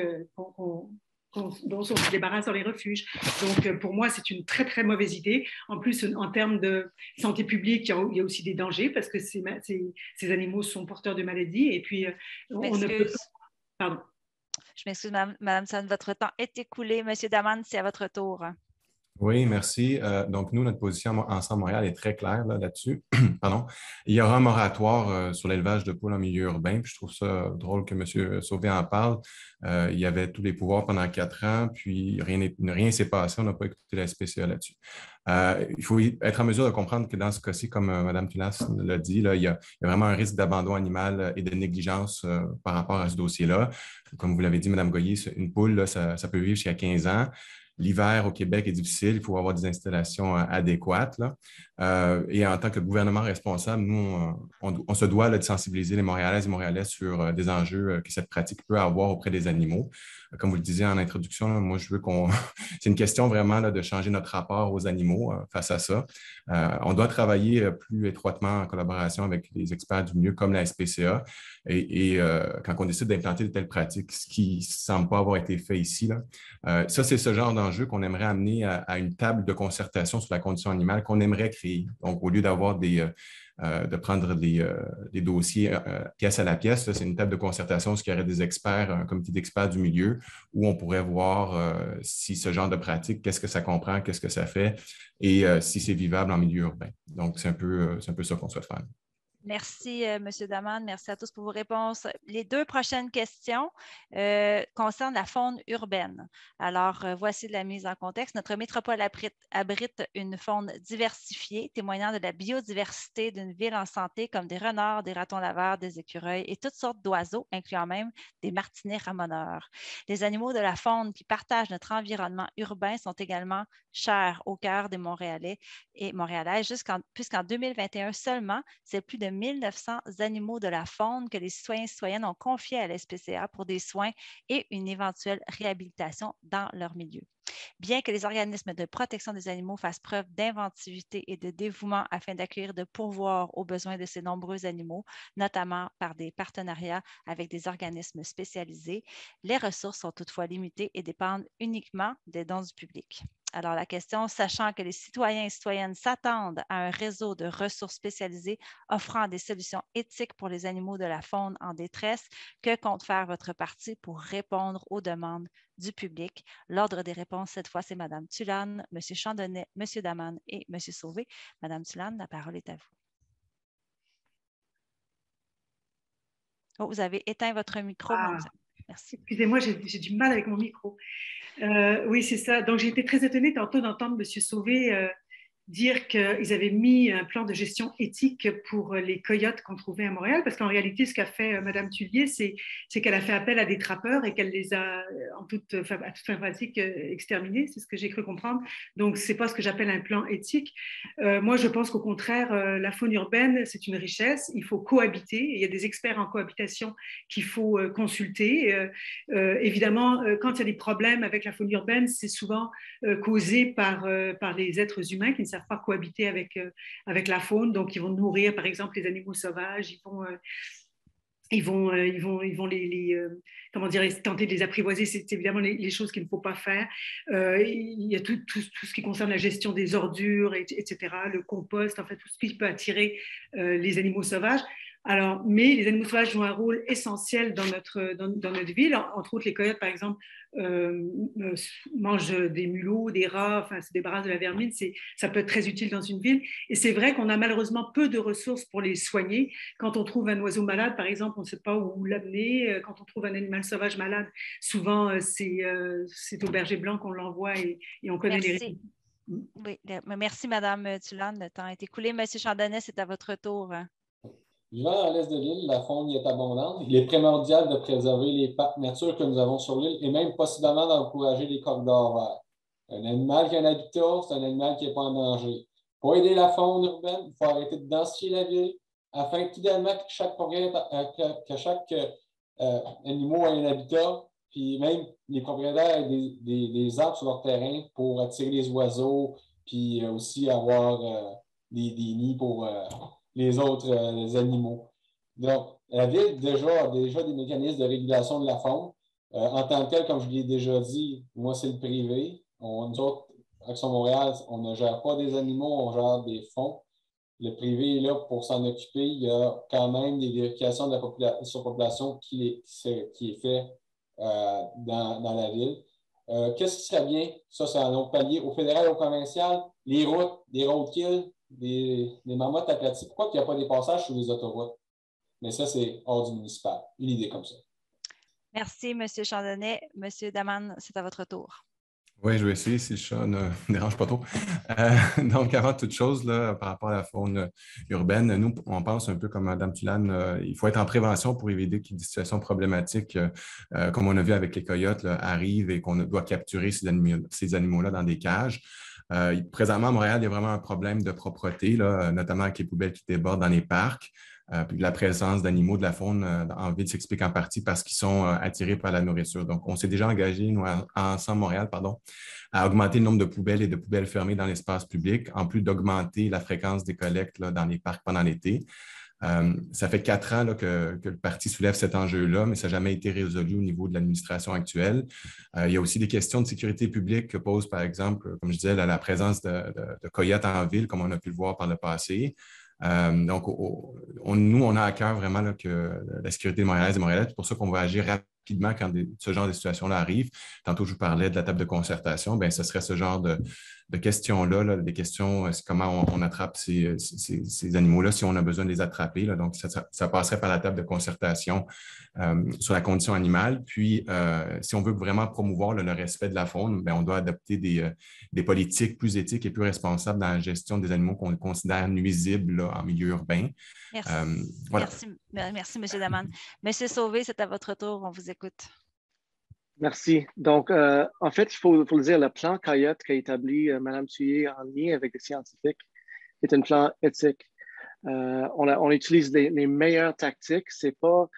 dont on se débarrasse dans les refuges. Donc, pour moi, c'est une très, très mauvaise idée. En plus, en termes de santé publique, il y a aussi des dangers parce que ces animaux sont porteurs de maladies. Et puis, on ne peut pas... Pardon. Je m'excuse, Madame Tsulane, votre temps est écoulé. Monsieur Daman, c'est à votre tour. Oui, merci. Donc, nous, notre position Ensemble Montréal est très claire là-dessus. Pardon. Il y aura un moratoire sur l'élevage de poules en milieu urbain. Puis je trouve ça drôle que M. Sauvé en parle. Il y avait tous les pouvoirs pendant 4 ans, puis rien s'est passé. On n'a pas écouté la SPCA là-dessus. Il faut être en mesure de comprendre que dans ce cas-ci, comme Mme Tulas l'a dit, là, il y a vraiment un risque d'abandon animal et de négligence par rapport à ce dossier-là. Comme vous l'avez dit, Mme Goyer, une poule, là, ça peut vivre jusqu'à 15 ans. L'hiver au Québec est difficile, il faut avoir des installations adéquates. Là. Et en tant que gouvernement responsable, nous, on se doit là, de sensibiliser les Montréalaises et Montréalais sur des enjeux que cette pratique peut avoir auprès des animaux. Comme vous le disiez en introduction, là, moi, je veux qu'on... C'est une question vraiment là, de changer notre rapport aux animaux face à ça. On doit travailler plus étroitement en collaboration avec les experts du milieu comme la SPCA. Et quand on décide d'implanter de telles pratiques, ce qui ne semble pas avoir été fait ici, là, ça, c'est ce genre d'enjeu qu'on aimerait amener à une table de concertation sur la condition animale qu'on aimerait créer. Donc, au lieu d'avoir de prendre des dossiers pièce à la pièce, c'est une table de concertation où il y aurait des experts, un comité d'experts du milieu, où on pourrait voir si ce genre de pratique, qu'est-ce que ça comprend, qu'est-ce que ça fait, et si c'est vivable en milieu urbain. Donc, c'est un peu ça qu'on souhaite faire. Merci, M. Daman. Merci à tous pour vos réponses. Les 2 prochaines questions concernent la faune urbaine. Alors, voici de la mise en contexte. Notre métropole abrite une faune diversifiée, témoignant de la biodiversité d'une ville en santé, comme des renards, des ratons laveurs, des écureuils et toutes sortes d'oiseaux, incluant même des martinets ramoneurs. Les animaux de la faune qui partagent notre environnement urbain sont également chers au cœur des Montréalais et Montréalaises, puisqu'en 2021 seulement, c'est plus de 1900 animaux de la faune que les citoyens et citoyennes ont confiés à la SPCA pour des soins et une éventuelle réhabilitation dans leur milieu. Bien que les organismes de protection des animaux fassent preuve d'inventivité et de dévouement afin d'accueillir de pourvoir aux besoins de ces nombreux animaux, notamment par des partenariats avec des organismes spécialisés, les ressources sont toutefois limitées et dépendent uniquement des dons du public. Alors, la question, sachant que les citoyens et citoyennes s'attendent à un réseau de ressources spécialisées offrant des solutions éthiques pour les animaux de la faune en détresse, que compte faire votre parti pour répondre aux demandes du public? L'ordre des réponses, cette fois, c'est Mme Tsulane, M. Chandonnet, M. Daman et M. Sauvé. Mme Tsulane, la parole est à vous. Oh, vous avez éteint votre micro. Merci. Excusez-moi, j'ai du mal avec mon micro. Oui, c'est ça. Donc, j'ai été très étonnée tantôt d'entendre M. Sauvé dire qu'ils avaient mis un plan de gestion éthique pour les coyotes qu'on trouvait à Montréal, parce qu'en réalité, ce qu'a fait Mme Tullier, c'est qu'elle a fait appel à des trappeurs et qu'elle les a, à toute fin pratique, exterminés. C'est ce que j'ai cru comprendre. Donc, ce n'est pas ce que j'appelle un plan éthique. Moi, je pense qu'au contraire, la faune urbaine, c'est une richesse. Il faut cohabiter. Il y a des experts en cohabitation qu'il faut consulter. Évidemment, quand il y a des problèmes avec la faune urbaine, c'est souvent causé par les êtres humains qui ne savent pas cohabiter avec la faune, donc ils vont nourrir par exemple les animaux sauvages, ils vont comment dire, tenter de les apprivoiser. C'est évidemment les choses qu'il ne faut pas faire. Il y a tout ce qui concerne la gestion des ordures, etc., le compost, en fait, tout ce qui peut attirer les animaux sauvages. Alors, mais les animaux sauvages jouent un rôle essentiel dans notre ville. Entre autres, les coyotes, par exemple, mangent des mulots, des rats, enfin, se débarrassent de la vermine. Ça peut être très utile dans une ville. Et c'est vrai qu'on a malheureusement peu de ressources pour les soigner. Quand on trouve un oiseau malade, par exemple, on ne sait pas où l'amener. Quand on trouve un animal sauvage malade, souvent, c'est au berger blanc qu'on l'envoie et on connaît les résultats. Oui, merci, Mme Tulane. Le temps est écoulé. Monsieur Chandonnet, c'est à votre tour. Vivant dans l'est de l'île, la faune y est abondante. Il est primordial de préserver les parcs nature que nous avons sur l'île et même possiblement d'encourager les corridors verts. Un animal qui a un habitat, c'est un animal qui n'est pas en danger. Pour aider la faune urbaine, il faut arrêter de densifier la ville afin qu'idéalement que chaque animal ait un habitat, puis même les propriétaires aient des arbres sur leur terrain pour attirer les oiseaux, puis aussi avoir des nids pour les autres animaux. Donc, la Ville a déjà des mécanismes de régulation de la faune. En tant que tel, comme je l'ai déjà dit, moi, c'est le privé. Nous autres, Action Montréal, on ne gère pas des animaux, on gère des fonds. Le privé est là pour s'en occuper. Il y a quand même des vérifications de la surpopulation qui est fait dans la ville. Qu'est-ce qui serait bien? Ça, c'est un autre palier. Au fédéral et au provincial, les routes, des roadkills, des marmottes aplaties. Pourquoi il n'y a pas des passages sur les autoroutes? Mais ça, c'est hors du municipal. Une idée comme ça. Merci, M. Chandonnet. M. Daman, c'est à votre tour. Oui, je vais essayer si le chat ne dérange pas trop. Donc, avant toute chose, là, par rapport à la faune urbaine, nous, on pense un peu comme Mme Tulane, il faut être en prévention pour éviter que des situations problématiques, comme on a vu avec les coyotes, là, arrivent et qu'on doit capturer ces animaux-là dans des cages. Présentement, à Montréal, il y a vraiment un problème de propreté, là, notamment avec les poubelles qui débordent dans les parcs. Puis la présence d'animaux de la faune en ville s'explique en partie parce qu'ils sont attirés par la nourriture. Donc, on s'est déjà engagé, nous, Ensemble Montréal, à augmenter le nombre de poubelles et de poubelles fermées dans l'espace public, en plus d'augmenter la fréquence des collectes là, dans les parcs pendant l'été. Ça fait 4 ans là, que le parti soulève cet enjeu-là, mais ça n'a jamais été résolu au niveau de l'administration actuelle. Il y a aussi des questions de sécurité publique que pose, par exemple, comme je disais, la présence de coyotes en ville, comme on a pu le voir par le passé. Donc, nous, on a à cœur vraiment là, que la sécurité montréalaise et montréalaise. C'est pour ça qu'on va agir rapidement quand ce genre de situation-là arrive. Tantôt, je vous parlais de la table de concertation. Bien, ce serait ce genre de questions-là, là, des questions, c'est comment on attrape ces animaux-là si on a besoin de les attraper. Là. Donc, ça passerait par la table de concertation sur la condition animale. Puis, si on veut vraiment promouvoir le respect de la faune, bien, on doit adopter des politiques plus éthiques et plus responsables dans la gestion des animaux qu'on considère nuisibles là, en milieu urbain. Merci. Voilà. Merci, M. Daman. M. Sauvé, c'est à votre tour. On vous écoute. Merci. Donc, en fait, il faut le dire, le plan Coyote qu'a établi Mme Thuillier en lien avec les scientifiques est un plan éthique. On utilise les meilleures tactiques. C'est pas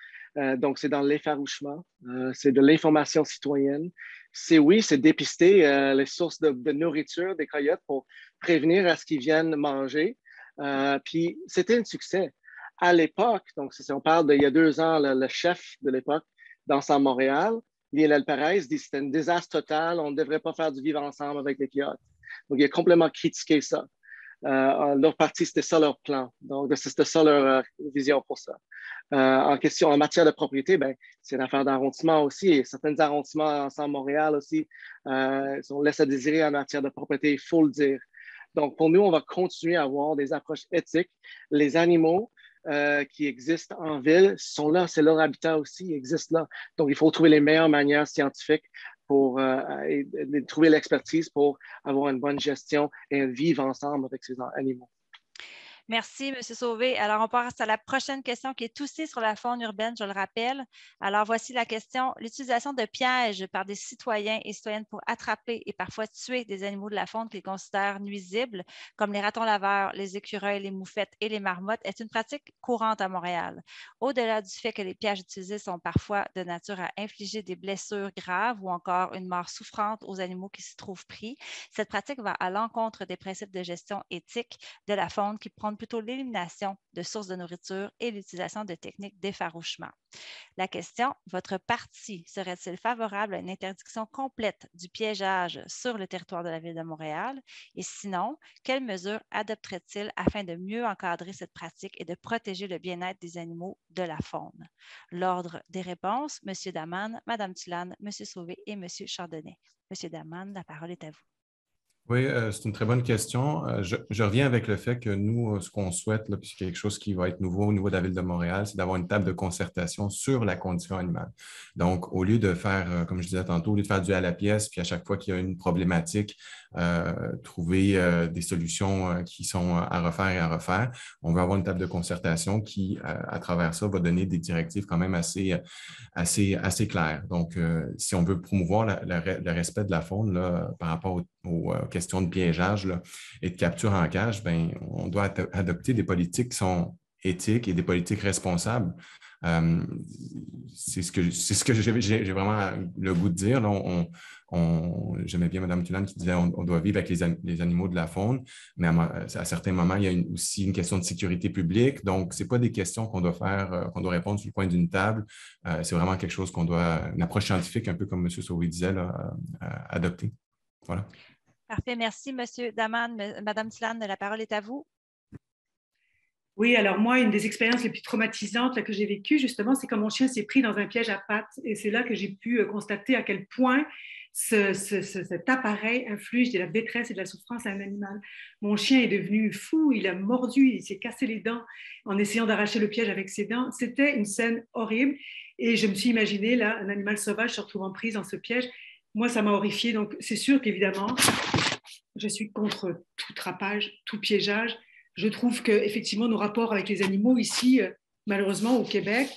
donc c'est dans l'effarouchement, c'est de l'information citoyenne. C'est dépister les sources de nourriture des coyotes pour prévenir à ce qu'ils viennent manger. Puis c'était un succès. À l'époque, donc on parle d'il y a 2 ans, le chef de l'époque d'Ensemble Montréal, Lionel Perez, dit que c'était un désastre total, on ne devrait pas faire du vivre ensemble avec les coyotes. Donc il a complètement critiqué ça. Leur parti, c'était ça leur plan. Donc, c'était ça leur vision pour ça. En matière de propriété, ben, c'est une affaire d'arrondissement aussi. Et certains arrondissements Ensemble Montréal aussi, on laisse à désirer en matière de propriété, il faut le dire. Donc, pour nous, on va continuer à avoir des approches éthiques. Les animaux qui existent en ville sont là, c'est leur habitat aussi, ils existent là. Donc, il faut trouver les meilleures manières scientifiques pour trouver l'expertise pour avoir une bonne gestion et vivre ensemble avec ces animaux. Merci, M. Sauvé. Alors, on passe à la prochaine question qui est aussi sur la faune urbaine, je le rappelle. Alors, voici la question. L'utilisation de pièges par des citoyens et citoyennes pour attraper et parfois tuer des animaux de la faune qu'ils considèrent nuisibles, comme les ratons laveurs, les écureuils, les moufettes et les marmottes, est une pratique courante à Montréal. Au-delà du fait que les pièges utilisés sont parfois de nature à infliger des blessures graves ou encore une mort souffrante aux animaux qui s'y trouvent pris, cette pratique va à l'encontre des principes de gestion éthique de la faune qui prônent plutôt l'élimination de sources de nourriture et l'utilisation de techniques d'effarouchement. La question, votre parti serait-il favorable à une interdiction complète du piégeage sur le territoire de la Ville de Montréal? Et sinon, quelles mesures adopterait-il afin de mieux encadrer cette pratique et de protéger le bien-être des animaux de la faune? L'ordre des réponses, M. Daman, Mme Tulane, M. Sauvé et M. Chandonnet. M. Daman, la parole est à vous. Oui, c'est une très bonne question. Je reviens avec le fait que nous, ce qu'on souhaite, là, puis c'est quelque chose qui va être nouveau au niveau de la Ville de Montréal, c'est d'avoir une table de concertation sur la condition animale. Donc, au lieu de faire, comme je disais tantôt, au lieu de faire du à la pièce, puis à chaque fois qu'il y a une problématique, trouver des solutions qui sont à refaire et à refaire, on veut avoir une table de concertation qui, à travers ça, va donner des directives quand même assez claires. Donc, si on veut promouvoir le respect de la faune là, par rapport aux questions de piégeage là, et de capture en cage, ben, on doit adopter des politiques qui sont éthiques et des politiques responsables. C'est ce que j'ai vraiment le goût de dire. Là, j'aimais bien Mme Tulane qui disait on doit vivre avec les animaux de la faune, mais à certains moments, il y a aussi une question de sécurité publique. Donc, ce n'est pas des questions qu'on doit faire, qu'on doit répondre sur le coin d'une table. C'est vraiment quelque chose qu'on doit, une approche scientifique, un peu comme M. Sauvé disait, là, adopter. Voilà. Parfait, merci M. Daman. Mme Tulane, la parole est à vous. Oui, alors moi, une des expériences les plus traumatisantes là, que j'ai vécues, justement, c'est quand mon chien s'est pris dans un piège à pattes. Et c'est là que j'ai pu constater à quel point cet appareil inflige de la détresse et de la souffrance à un animal. Mon chien est devenu fou, il a mordu, il s'est cassé les dents en essayant d'arracher le piège avec ses dents. C'était une scène horrible. Et je me suis imaginé, là, un animal sauvage se retrouvant pris dans ce piège. Moi, ça m'a horrifiée. Donc, c'est sûr qu'évidemment, je suis contre tout trapage, tout piégeage. Je trouve qu'effectivement, nos rapports avec les animaux ici, malheureusement au Québec,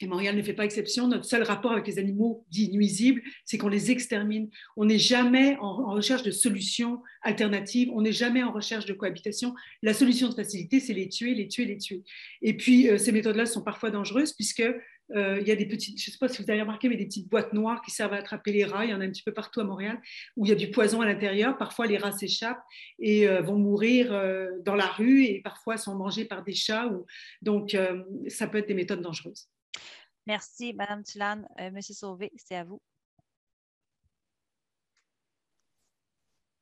et Montréal ne fait pas exception, notre seul rapport avec les animaux dits nuisibles, c'est qu'on les extermine. On n'est jamais en recherche de solutions alternatives, on n'est jamais en recherche de cohabitation. La solution de facilité, c'est les tuer, les tuer, les tuer. Et puis, ces méthodes-là sont parfois dangereuses puisque il y a des petites, je ne sais pas si vous avez remarqué, mais des petites boîtes noires qui servent à attraper les rats. Il y en a un petit peu partout à Montréal, où il y a du poison à l'intérieur. Parfois, les rats s'échappent et vont mourir dans la rue et parfois sont mangés par des chats. Donc, ça peut être des méthodes dangereuses. Merci, Mme Tulane. Monsieur Sauvé, c'est à vous.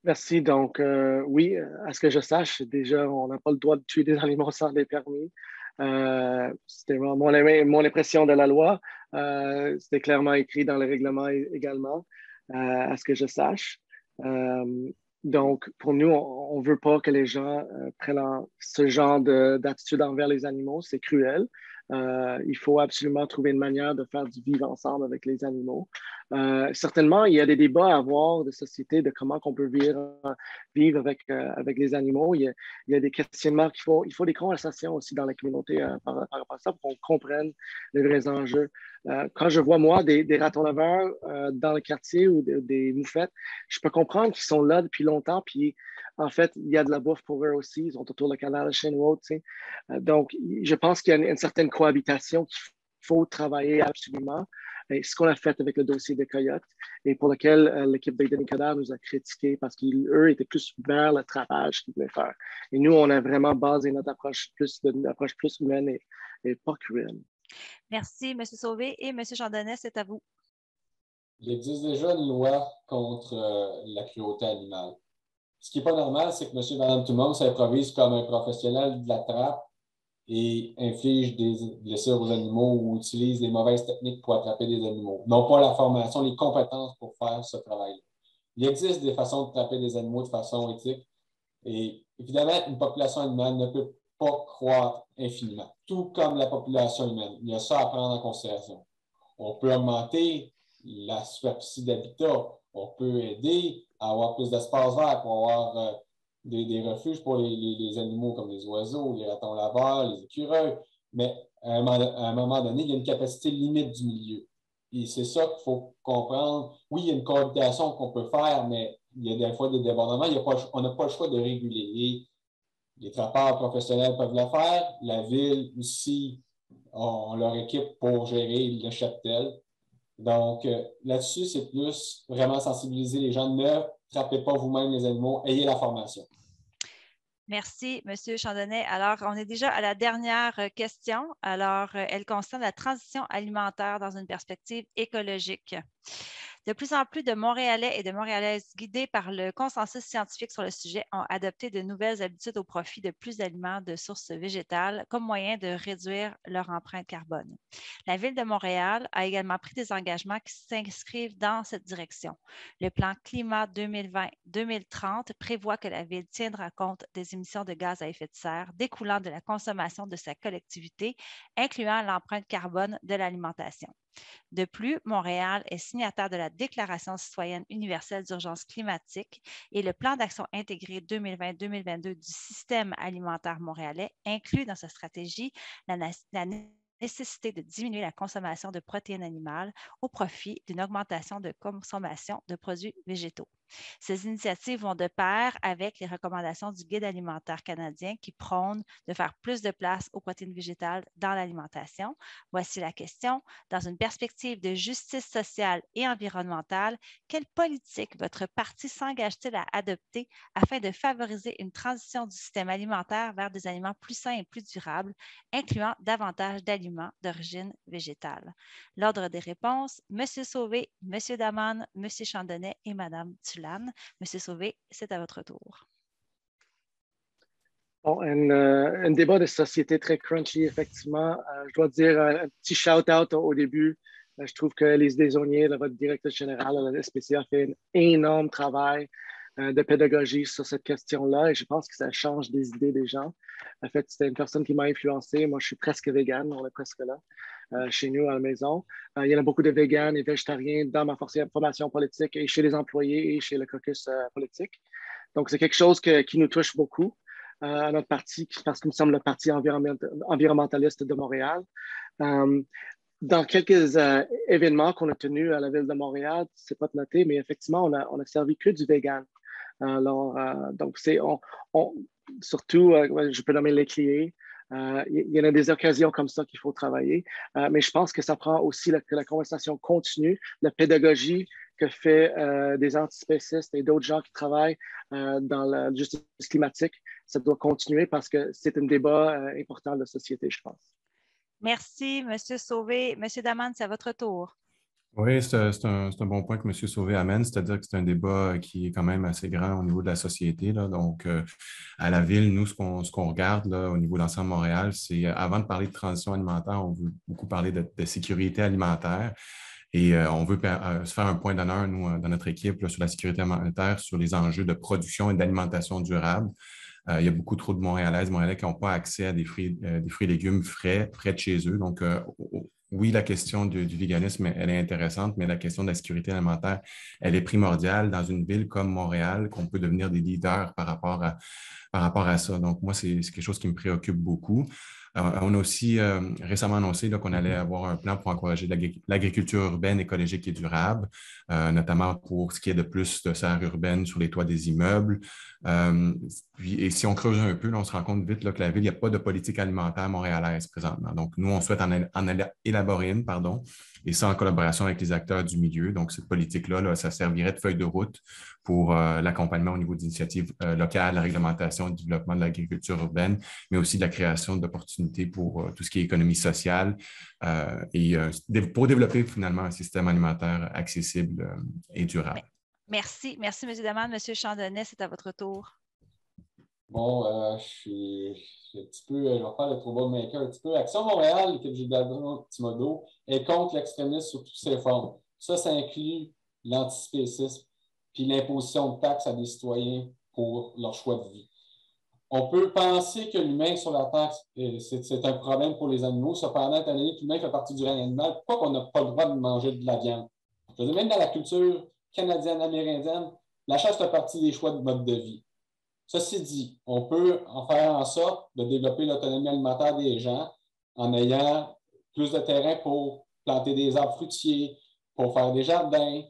Merci. Donc, oui, à ce que je sache, déjà, on n'a pas le droit de tuer des animaux sans des permis. C'était mon impression de la loi. C'était clairement écrit dans le règlement également, à ce que je sache. Donc, pour nous, on ne veut pas que les gens prennent ce genre d'attitude envers les animaux. C'est cruel. Il faut absolument trouver une manière de faire du vivre ensemble avec les animaux. Certainement, il y a des débats à avoir de société de comment on peut vivre avec les animaux. Il y a des questionnements il faut des conversations aussi dans la communauté par rapport à ça pour qu'on comprenne les vrais enjeux. Quand je vois, moi, des ratons laveurs dans le quartier ou des moufettes, je peux comprendre qu'ils sont là depuis longtemps, puis en fait, il y a de la bouffe pour eux aussi. Ils sont autour du canal de Chêne-Road, tu sais. Donc, je pense qu'il y a une certaine cohabitation qu'il faut travailler absolument. Et ce qu'on a fait avec le dossier des coyotes et pour lequel l'équipe d'Aide Nicodère nous a critiqué parce qu'eux étaient plus vers le trapage qu'ils voulaient faire. Et nous, on a vraiment basé notre approche plus humaine et pas cruelle. Merci, M. Sauvé. Et M. Chandonnet, c'est à vous. Il existe déjà une loi contre la cruauté animale. Ce qui n'est pas normal, c'est que monsieur et madame tout le monde s'improvise comme un professionnel de la trappe et inflige des blessures aux animaux ou utilise des mauvaises techniques pour attraper des animaux. Non pas la formation, les compétences pour faire ce travail-là. Il existe des façons de trapper des animaux de façon éthique et évidemment, une population animale ne peut pas croître infiniment, tout comme la population humaine. Il y a ça à prendre en considération. On peut augmenter la superficie d'habitat, on peut aider à avoir plus d'espace vert pour avoir des refuges pour les animaux comme les oiseaux, les ratons laveurs, les écureuils. Mais à un moment donné, il y a une capacité limite du milieu. Et c'est ça qu'il faut comprendre. Oui, il y a une cohabitation qu'on peut faire, mais il y a des fois des débordements. On n'a pas le choix de réguler. Les trappeurs professionnels peuvent le faire. La ville aussi, on leur équipe pour gérer le cheptel. Donc, là-dessus, c'est plus vraiment sensibiliser les gens. Ne trappez pas vous-même les animaux, ayez la formation. Merci, M. Chandonnet. Alors, on est déjà à la dernière question. Alors, elle concerne la transition alimentaire dans une perspective écologique. De plus en plus de Montréalais et de Montréalaises guidés par le consensus scientifique sur le sujet ont adopté de nouvelles habitudes au profit de plus d'aliments de sources végétales comme moyen de réduire leur empreinte carbone. La Ville de Montréal a également pris des engagements qui s'inscrivent dans cette direction. Le plan Climat 2020-2030 prévoit que la Ville tiendra compte des émissions de gaz à effet de serre découlant de la consommation de sa collectivité, incluant l'empreinte carbone de l'alimentation. De plus, Montréal est signataire de la Déclaration citoyenne universelle d'urgence climatique et le plan d'action intégré 2020-2022 du système alimentaire montréalais inclut dans sa stratégie la nécessité de diminuer la consommation de protéines animales au profit d'une augmentation de consommation de produits végétaux. Ces initiatives vont de pair avec les recommandations du Guide alimentaire canadien qui prône de faire plus de place aux protéines végétales dans l'alimentation. Voici la question. Dans une perspective de justice sociale et environnementale, quelle politique votre parti s'engage-t-il à adopter afin de favoriser une transition du système alimentaire vers des aliments plus sains et plus durables, incluant davantage d'aliments d'origine végétale? L'ordre des réponses, M. Sauvé, M. Daman, M. Chandonnet et Mme Tulane. Monsieur Sauvé, c'est à votre tour. Bon, un débat de société très crunchy, effectivement. Je dois dire un petit shout-out au début. Je trouve que Lise Desaulniers, votre directrice générale de la SPCA, a fait un énorme travail de pédagogie sur cette question-là et je pense que ça change des idées des gens. En fait, c'était une personne qui m'a influencé. Moi, je suis presque végane, on est presque là, chez nous à la maison. Il y en a beaucoup de véganes et végétariens dans ma formation politique et chez les employés et chez le caucus politique. Donc, c'est quelque chose qui nous touche beaucoup à notre parti, parce que nous sommes le parti environnementaliste de Montréal. Dans quelques événements qu'on a tenus à la Ville de Montréal, c'est pas noté, mais effectivement, on a servi que du vegan. Alors, donc, surtout, je peux nommer les clés. Il y en a des occasions comme ça qu'il faut travailler, mais je pense que ça prend aussi que la conversation continue, la pédagogie que fait des antispécistes et d'autres gens qui travaillent dans la justice climatique. Ça doit continuer parce que c'est un débat important de la société, je pense. Merci, M. Sauvé. M. Daman, c'est à votre tour. Oui, c'est un bon point que M. Sauvé amène, c'est-à-dire que c'est un débat qui est quand même assez grand au niveau de la société, là. Donc, à la Ville, nous, ce qu'on regarde là, au niveau de l'ensemble de Montréal, c'est avant de parler de transition alimentaire, on veut beaucoup parler de sécurité alimentaire. Et on veut se faire un point d'honneur, nous, dans notre équipe, là, sur la sécurité alimentaire, sur les enjeux de production et d'alimentation durable. Il y a beaucoup trop de Montréalaises, Montréalais qui n'ont pas accès à des fruits et légumes frais, près de chez eux. Donc, oui, la question du véganisme, elle est intéressante, mais la question de la sécurité alimentaire, elle est primordiale dans une ville comme Montréal, qu'on peut devenir des leaders par rapport à ça. Donc, moi, c'est quelque chose qui me préoccupe beaucoup. On a aussi récemment annoncé qu'on allait avoir un plan pour encourager l'agriculture urbaine, écologique et durable, notamment pour ce qui est de plus de serres urbaines sur les toits des immeubles. Et si on creuse un peu, là, on se rend compte vite là, que la ville, il n'y a pas de politique alimentaire montréalaise présentement. Donc, nous, on souhaite en élaborer une, et ça en collaboration avec les acteurs du milieu. Donc, cette politique-là, ça servirait de feuille de route pour l'accompagnement au niveau d'initiatives locales, la réglementation et le développement de l'agriculture urbaine, mais aussi de la création d'opportunités pour tout ce qui est économie sociale et pour développer finalement un système alimentaire accessible et durable. Merci. Merci, M. Daman. M. Chandonnet, c'est à votre tour. Bon, je suis un petit peu, je vais faire le troublemaker un petit peu. Action Montréal, que Gilberto Timodo, est contre l'extrémisme sous toutes ses formes. Ça inclut l'antispécisme puis l'imposition de taxes à des citoyens pour leur choix de vie. On peut penser que l'humain sur la Terre, c'est un problème pour les animaux. Cependant, étant donné que l'humain fait partie du règne animal, pourquoi on n'a pas le droit de manger de la viande? Je veux dire, même dans la culture canadienne, amérindienne, la chasse fait partie des choix de mode de vie. Ceci dit, on peut en faire en sorte de développer l'autonomie alimentaire des gens en ayant plus de terrain pour planter des arbres fruitiers, pour faire des jardins.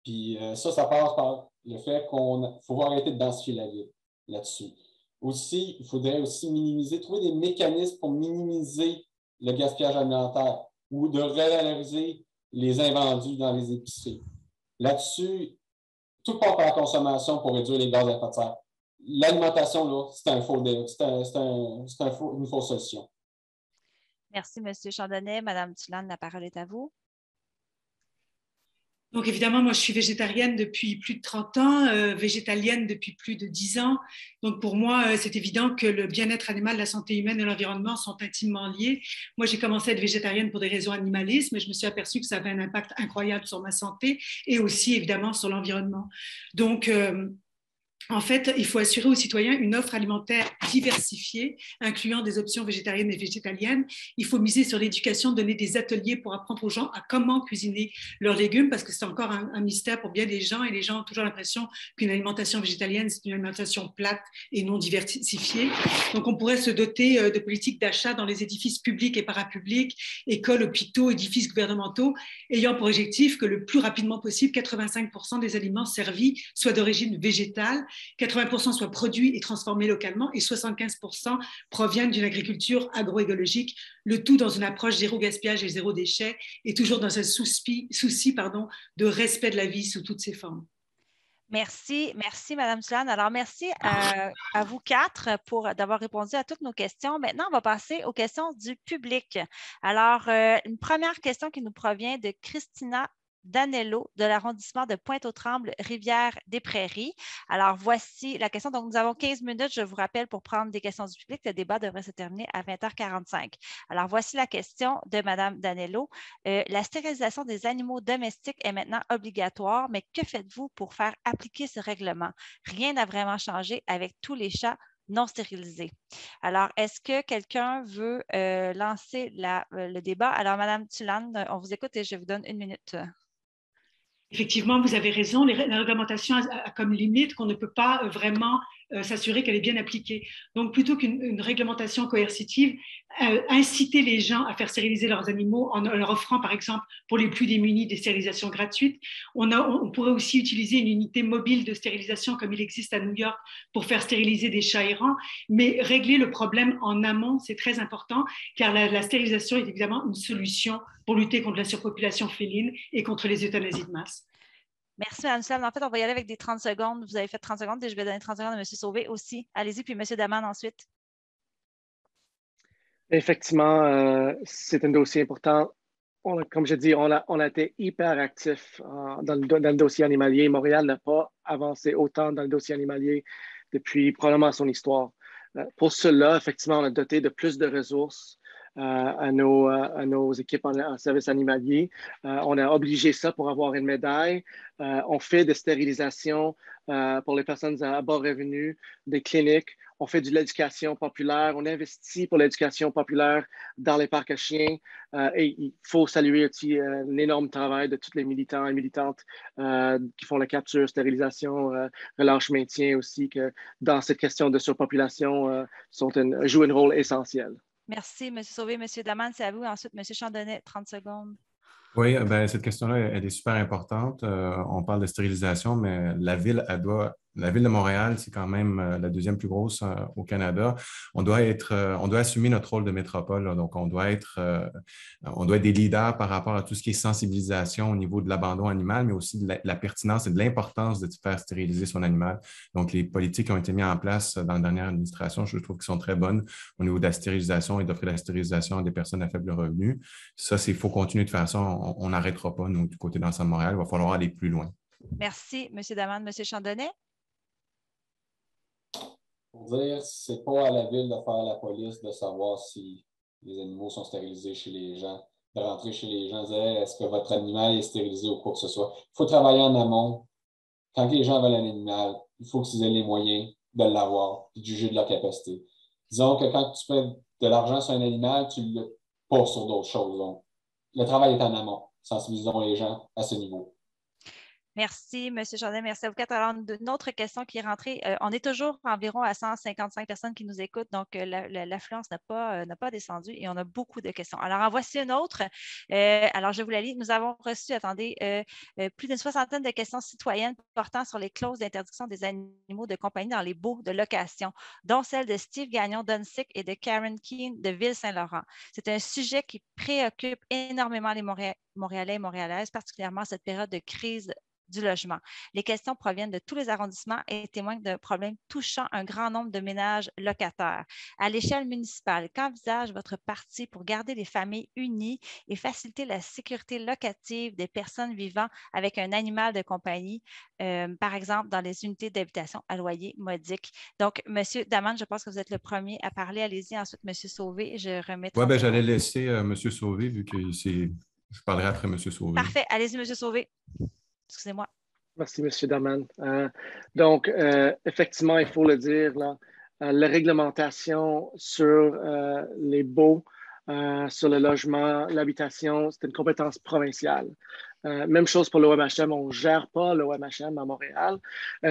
Puis ça passe par le fait qu'il faut arrêter de densifier la ville là-dessus. Aussi, il faudrait aussi trouver des mécanismes pour minimiser le gaspillage alimentaire ou de revaloriser les invendus dans les épiceries. Là-dessus, tout part par la consommation pour réduire les gaz à effet de serre. l'alimentation, là, c'est une fausse solution. Merci, M. Chandonnet. Mme Tulane, la parole est à vous. Donc, évidemment, moi, je suis végétarienne depuis plus de 30 ans, végétalienne depuis plus de 10 ans. Donc, pour moi, c'est évident que le bien-être animal, la santé humaine et l'environnement sont intimement liés. Moi, j'ai commencé à être végétarienne pour des raisons animalistes, mais je me suis aperçue que ça avait un impact incroyable sur ma santé et aussi, évidemment, sur l'environnement. Donc, en fait, il faut assurer aux citoyens une offre alimentaire diversifiée, incluant des options végétariennes et végétaliennes. Il faut miser sur l'éducation, donner des ateliers pour apprendre aux gens à comment cuisiner leurs légumes, parce que c'est encore un mystère pour bien des gens, et les gens ont toujours l'impression qu'une alimentation végétalienne, c'est une alimentation plate et non diversifiée. Donc, on pourrait se doter de politiques d'achat dans les édifices publics et parapublics, écoles, hôpitaux, édifices gouvernementaux, ayant pour objectif que le plus rapidement possible, 85% des aliments servis soient d'origine végétale, 80% soient produits et transformés localement et 75% proviennent d'une agriculture agroécologique, le tout dans une approche zéro gaspillage et zéro déchet et toujours dans un souci de respect de la vie sous toutes ses formes. Merci, Mme Tulane. Alors, merci à vous quatre d'avoir répondu à toutes nos questions. Maintenant, on va passer aux questions du public. Alors, une première question qui nous provient de Christina Danello de l'arrondissement de Pointe-aux-Trembles, Rivière-des-Prairies. Alors, voici la question. Donc, nous avons 15 minutes, je vous rappelle, pour prendre des questions du public. Le débat devrait se terminer à 20h45. Alors, voici la question de Mme Danello. La stérilisation des animaux domestiques est maintenant obligatoire, mais que faites-vous pour faire appliquer ce règlement? Rien n'a vraiment changé avec tous les chats non stérilisés. Alors, est-ce que quelqu'un veut lancer le débat? Alors, Mme Tulane, on vous écoute et je vous donne 1 minute. Effectivement, vous avez raison. La réglementation a comme limite qu'on ne peut pas vraiment s'assurer qu'elle est bien appliquée. Donc, plutôt qu'une réglementation coercitive, inciter les gens à faire stériliser leurs animaux en leur offrant, par exemple, pour les plus démunis, des stérilisations gratuites. On pourrait aussi utiliser une unité mobile de stérilisation comme il existe à New York pour faire stériliser des chats errants. Mais régler le problème en amont, c'est très important, car la stérilisation est évidemment une solution pour lutter contre la surpopulation féline et contre les euthanasies de masse. Merci, Mme Tulane. En fait, on va y aller avec des 30 secondes. Vous avez fait 30 secondes et je vais donner 30 secondes à M. Sauvé aussi. Allez-y, puis M. Daman ensuite. Effectivement, c'est un dossier important. Comme je dis, on a été hyper actifs dans le dossier animalier. Montréal n'a pas avancé autant dans le dossier animalier depuis probablement son histoire. Pour cela, effectivement, on a doté de plus de ressources à nos équipes en service animalier. On a obligé ça pour avoir une médaille. On fait des stérilisations pour les personnes à bas revenus, des cliniques. On fait de l'éducation populaire. On investit pour l'éducation populaire dans les parcs à chiens. Et il faut saluer aussi l'énorme travail de tous les militants et militantes qui font la capture, stérilisation, relâche-maintien aussi, que dans cette question de surpopulation, jouent un rôle essentiel. Merci, M. Sauvé. M. Daman, c'est à vous. Ensuite, M. Chandonnet, 30 secondes. Oui, ben, cette question-là, elle est super importante. On parle de stérilisation, mais la ville de Montréal, c'est quand même la deuxième plus grosse au Canada. On doit assumer notre rôle de métropole, là. Donc, on doit être des leaders par rapport à tout ce qui est sensibilisation au niveau de l'abandon animal, mais aussi de la pertinence et de l'importance de faire stériliser son animal. Donc, les politiques qui ont été mises en place dans la dernière administration, je trouve qu'elles sont très bonnes au niveau de la stérilisation et d'offrir la stérilisation à des personnes à faible revenu. Ça, il faut continuer de faire ça. On n'arrêtera pas, nous, du côté d'Ensemble Montréal. Il va falloir aller plus loin. Merci, M. Daman. M. Chandonnet? Pour dire, c'est pas à la ville de faire la police de savoir si les animaux sont stérilisés chez les gens, de rentrer chez les gens et dire est-ce que votre animal est stérilisé ou quoi que ce soit. Il faut travailler en amont. Quand les gens veulent un animal, il faut qu'ils aient les moyens de l'avoir et de juger de leur capacité. Disons que quand tu fais de l'argent sur un animal, tu ne le pas sur d'autres choses. Donc, le travail est en amont. Sensibilisons les gens à ce niveau. Merci, M. Chandonnet. Merci à vous quatre. Alors, une autre question qui est rentrée. On est toujours environ à 155 personnes qui nous écoutent, donc l'affluence n'a pas descendu et on a beaucoup de questions. Alors, en voici une autre. Alors, je vous la lis. Nous avons reçu, plus d'une soixantaine de questions citoyennes portant sur les clauses d'interdiction des animaux de compagnie dans les baux de location, dont celle de Steve Gagnon-Dunsik et de Karen Keane de Ville-Saint-Laurent. C'est un sujet qui préoccupe énormément les Montréalais et Montréalaises, particulièrement cette période de crise du logement. Les questions proviennent de tous les arrondissements et témoignent d'un problème touchant un grand nombre de ménages locataires. À l'échelle municipale, qu'envisage votre parti pour garder les familles unies et faciliter la sécurité locative des personnes vivant avec un animal de compagnie, par exemple dans les unités d'habitation à loyer modique? Donc, M. Daman, je pense que vous êtes le premier à parler. Allez-y. Ensuite, M. Sauvé, je remets 30 Oui, secondes. j'allais laisser M. Sauvé, vu que je parlerai après M. Sauvé. Parfait. Allez-y, M. Sauvé. Excusez-moi. Merci, M. Daman. Donc, effectivement, il faut le dire, là, la réglementation sur les baux, sur le logement, l'habitation, c'est une compétence provinciale. Même chose pour l'OMHM, on ne gère pas l'OMHM à Montréal.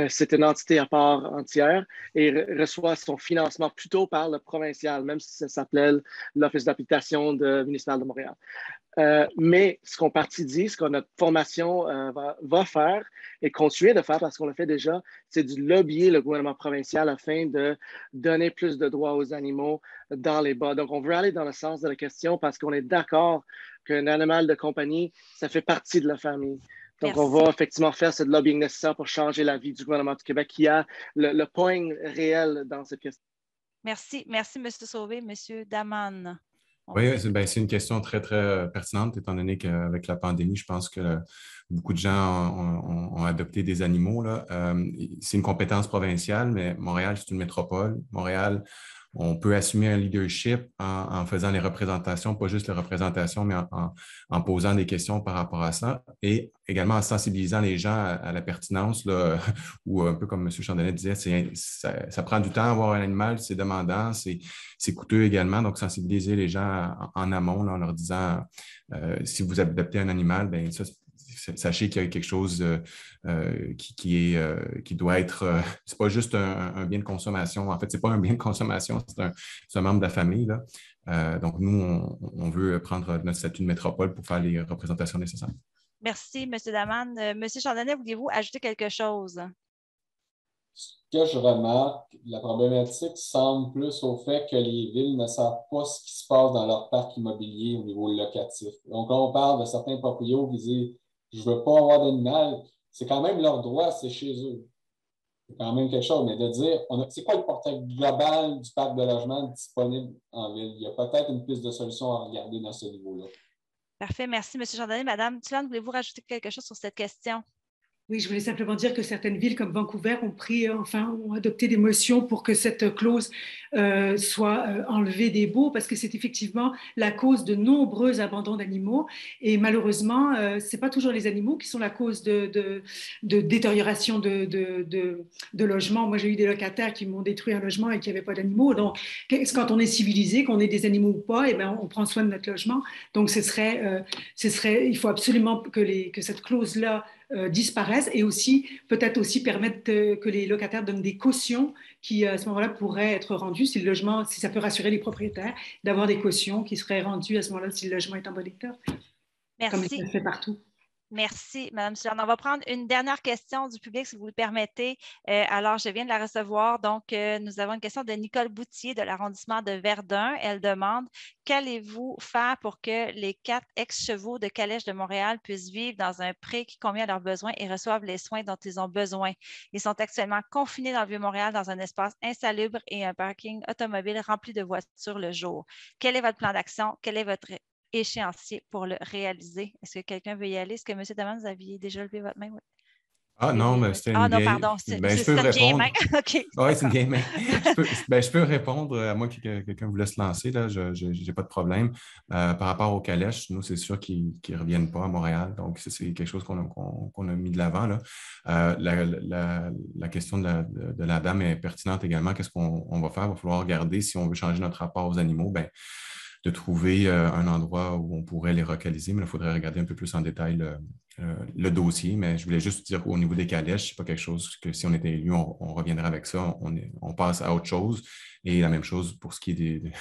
C'est une entité à part entière et reçoit son financement plutôt par le provincial, même si ça s'appelait l'Office d'habitation municipal de Montréal. Mais ce qu'on partit dit, ce que notre formation va faire et continuer de faire, parce qu'on le fait déjà, c'est de lobbyer le gouvernement provincial afin de donner plus de droits aux animaux dans les bas. Donc, on veut aller dans le sens de la question parce qu'on est d'accord qu'un animal de compagnie, ça fait partie de la famille. Donc, Merci. on va effectivement faire ce lobbying nécessaire pour changer la vie du gouvernement du Québec qui a le point réel dans cette question. Merci. Merci, M. Sauvé. M. Daman. Oui, c'est une question très, très pertinente, étant donné qu'avec la pandémie, je pense que beaucoup de gens ont adopté des animaux, là. C'est une compétence provinciale, mais Montréal, c'est une métropole. Montréal, on peut assumer un leadership en faisant les représentations, pas juste les représentations, mais en posant des questions par rapport à ça et également en sensibilisant les gens à la pertinence, là, ou un peu comme M. Chandonnet disait, ça prend du temps à avoir un animal, c'est demandant, c'est coûteux également, donc sensibiliser les gens en amont là, en leur disant si vous adoptez un animal, bien ça, sachez qu'il y a quelque chose qui doit être. C'est pas juste un bien de consommation. En fait, c'est pas un bien de consommation, c'est un membre de la famille, là. Donc, nous, on veut prendre notre statut de métropole pour faire les représentations nécessaires. Merci, M. Daman. M. Chandonnet, vouliez-vous ajouter quelque chose? Ce que je remarque, la problématique semble plus au fait que les villes ne savent pas ce qui se passe dans leur parc immobilier au niveau locatif. Donc, là, on parle de certains propriétaires qui disent « je ne veux pas avoir d'animal », c'est quand même leur droit, c'est chez eux. C'est quand même quelque chose, mais de dire, c'est quoi le portrait global du parc de logement disponible en ville? Il y a peut-être une piste de solution à regarder dans ce niveau-là. Parfait, merci, M. Chandonnet. Madame Tulane, voulez-vous rajouter quelque chose sur cette question? Oui, je voulais simplement dire que certaines villes comme Vancouver ont adopté des motions pour que cette clause soit enlevée des baux parce que c'est effectivement la cause de nombreux abandons d'animaux et malheureusement, ce n'est pas toujours les animaux qui sont la cause de détérioration de logements. Moi, j'ai eu des locataires qui m'ont détruit un logement et qui n'avaient pas d'animaux. Donc, quand on est civilisé, qu'on ait des animaux ou pas, eh bien, on prend soin de notre logement. Donc, il faut absolument que cette clause-là disparaissent et aussi peut-être aussi permettre que les locataires donnent des cautions qui à ce moment-là pourraient être rendues si ça peut rassurer les propriétaires d'avoir des cautions qui seraient rendues à ce moment-là si le logement est en bon état. Merci. Comme ça se fait partout. Merci, Mme Tulane. On va prendre une dernière question du public, si vous le permettez. Alors, je viens de la recevoir. Donc, nous avons une question de Nicole Boutier de l'arrondissement de Verdun. Elle demande « Qu'allez-vous faire pour que les 4 ex-chevaux de calèche de Montréal puissent vivre dans un pré qui convient à leurs besoins et reçoivent les soins dont ils ont besoin? Ils sont actuellement confinés dans le Vieux-Montréal dans un espace insalubre et un parking automobile rempli de voitures le jour. Quel est votre plan d'action? Quel est votre échéancier pour le réaliser? Est-ce que quelqu'un veut y aller? Est-ce que M. Daman, vous aviez déjà levé votre main? Oui. Ah non, mais c'était une vieille... pardon, je peux répondre. OK. Oui, c'est une vieille main. Je peux répondre, à moins que quelqu'un vous laisse lancer, là, je n'ai pas de problème. Par rapport aux calèches, nous, c'est sûr qu'ils ne reviennent pas à Montréal, donc c'est quelque chose qu'on a mis de l'avant, là. La question de la dame est pertinente également. Qu'est-ce qu'on va faire? Il va falloir regarder si on veut changer notre rapport aux animaux, de trouver un endroit où on pourrait les localiser, mais il faudrait regarder un peu plus en détail le dossier. Mais je voulais juste dire qu'au niveau des calèches, ce n'est pas quelque chose que si on était élu, on reviendrait avec ça. On passe à autre chose. Et la même chose pour ce qui est de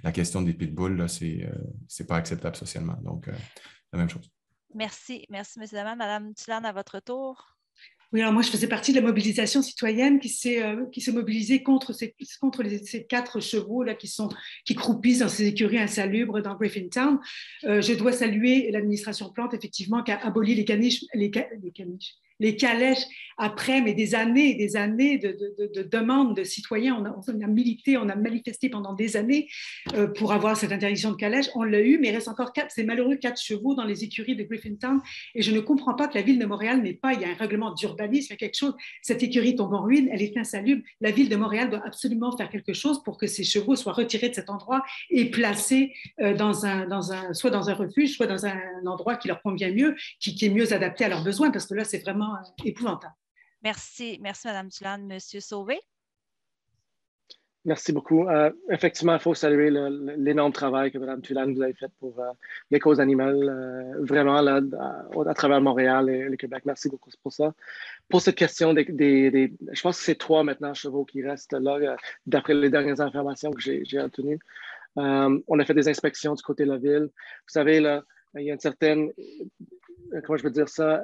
la question des pitbulls, ce n'est pas acceptable socialement. Donc, la même chose. Merci. Merci, M. Daman. Mme Tulane, à votre tour. Oui, alors moi, je faisais partie de la mobilisation citoyenne qui s'est mobilisée contre ces 4 chevaux-là qui croupissent dans ces écuries insalubres dans Griffintown. Je dois saluer l'administration Plante, effectivement, qui a aboli les caniches, les calèches après, mais des années de demandes de citoyens. On a milité, on a manifesté pendant des années pour avoir cette interdiction de calèche. On l'a eu, mais il reste encore ces malheureux 4 chevaux dans les écuries de Griffintown. Et je ne comprends pas que la ville de Montréal n'ait pas, il y a un règlement d'urbanisme, il y a quelque chose. Cette écurie tombe en ruine, elle est insalubre. La ville de Montréal doit absolument faire quelque chose pour que ces chevaux soient retirés de cet endroit et placés soit dans un refuge, soit dans un endroit qui leur convient mieux, qui est mieux adapté à leurs besoins, parce que là, c'est vraiment épouvantable. Merci, Mme Tulane. Monsieur Sauvé? Merci beaucoup. Effectivement, il faut saluer l'énorme travail que Mme Tulane vous avez fait pour les causes animales, vraiment là, à travers Montréal et le Québec. Merci beaucoup pour ça. Pour cette question je pense que c'est 3 maintenant chevaux qui restent là, d'après les dernières informations que j'ai obtenues. On a fait des inspections du côté de la ville. Vous savez, là, il y a une certaine, comment je peux dire ça,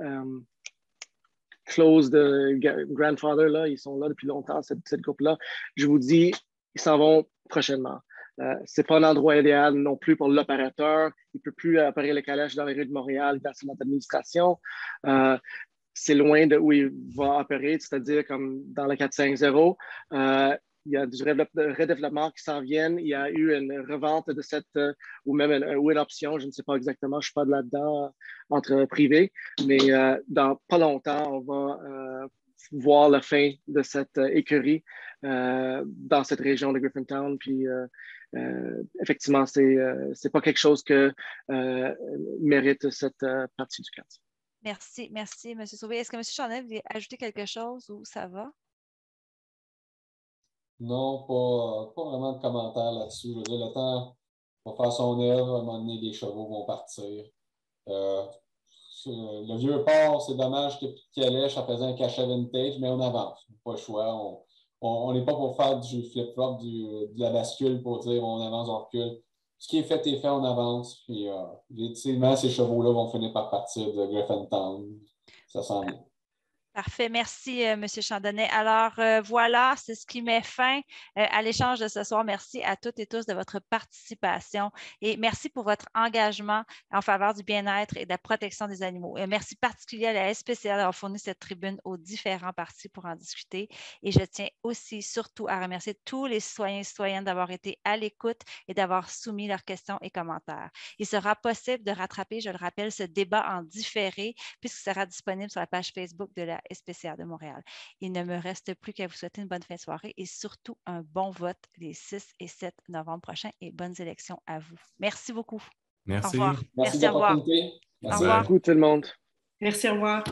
clause de grandfather, là, ils sont là depuis longtemps, cette groupe-là. Je vous dis, ils s'en vont prochainement. Ce n'est pas un endroit idéal non plus pour l'opérateur. Il ne peut plus opérer le calèche dans les rues de Montréal grâce à notre administration. C'est loin de où il va opérer, c'est-à-dire comme dans le 450. Il y a du redéveloppement qui s'en viennent. Il y a eu une revente de ou même une option, je ne sais pas exactement, je ne suis pas là-dedans, entre privés. Mais dans pas longtemps, on va voir la fin de cette écurie dans cette région de Griffintown. Puis effectivement, c'est pas quelque chose que mérite cette partie du quartier. Merci, M. Sauvé. Est-ce que M. Chandonnet voulait ajouter quelque chose ou ça va? Non, pas vraiment de commentaires là-dessus. Je veux dire, le temps va faire son œuvre. À un moment donné, les chevaux vont partir. Le vieux port, c'est dommage qu'il n'y ait plus de calèche. Ça faisait un cachet vintage, mais on avance. Pas le choix. On n'est pas pour faire du flip-flop, de la bascule pour dire on avance, on recule. Ce qui est fait, on avance. Puis, effectivement, ces chevaux-là vont finir par partir de Griffintown. Ça sent bien. Parfait. Merci, M. Chandonnet. Alors, voilà, c'est ce qui met fin à l'échange de ce soir. Merci à toutes et tous de votre participation et merci pour votre engagement en faveur du bien-être et de la protection des animaux. Merci particulièrement à la SPCA d'avoir fourni cette tribune aux différents partis pour en discuter. Et je tiens aussi surtout à remercier tous les citoyens et citoyennes d'avoir été à l'écoute et d'avoir soumis leurs questions et commentaires. Il sera possible de rattraper, je le rappelle, ce débat en différé puisqu'il sera disponible sur la page Facebook de la SPCA de Montréal. Il ne me reste plus qu'à vous souhaiter une bonne fin de soirée et surtout un bon vote les 6 et 7 novembre prochains et bonnes élections à vous. Merci beaucoup. Merci. Au revoir. Merci au revoir. Merci au revoir beaucoup tout le monde. Merci, au revoir.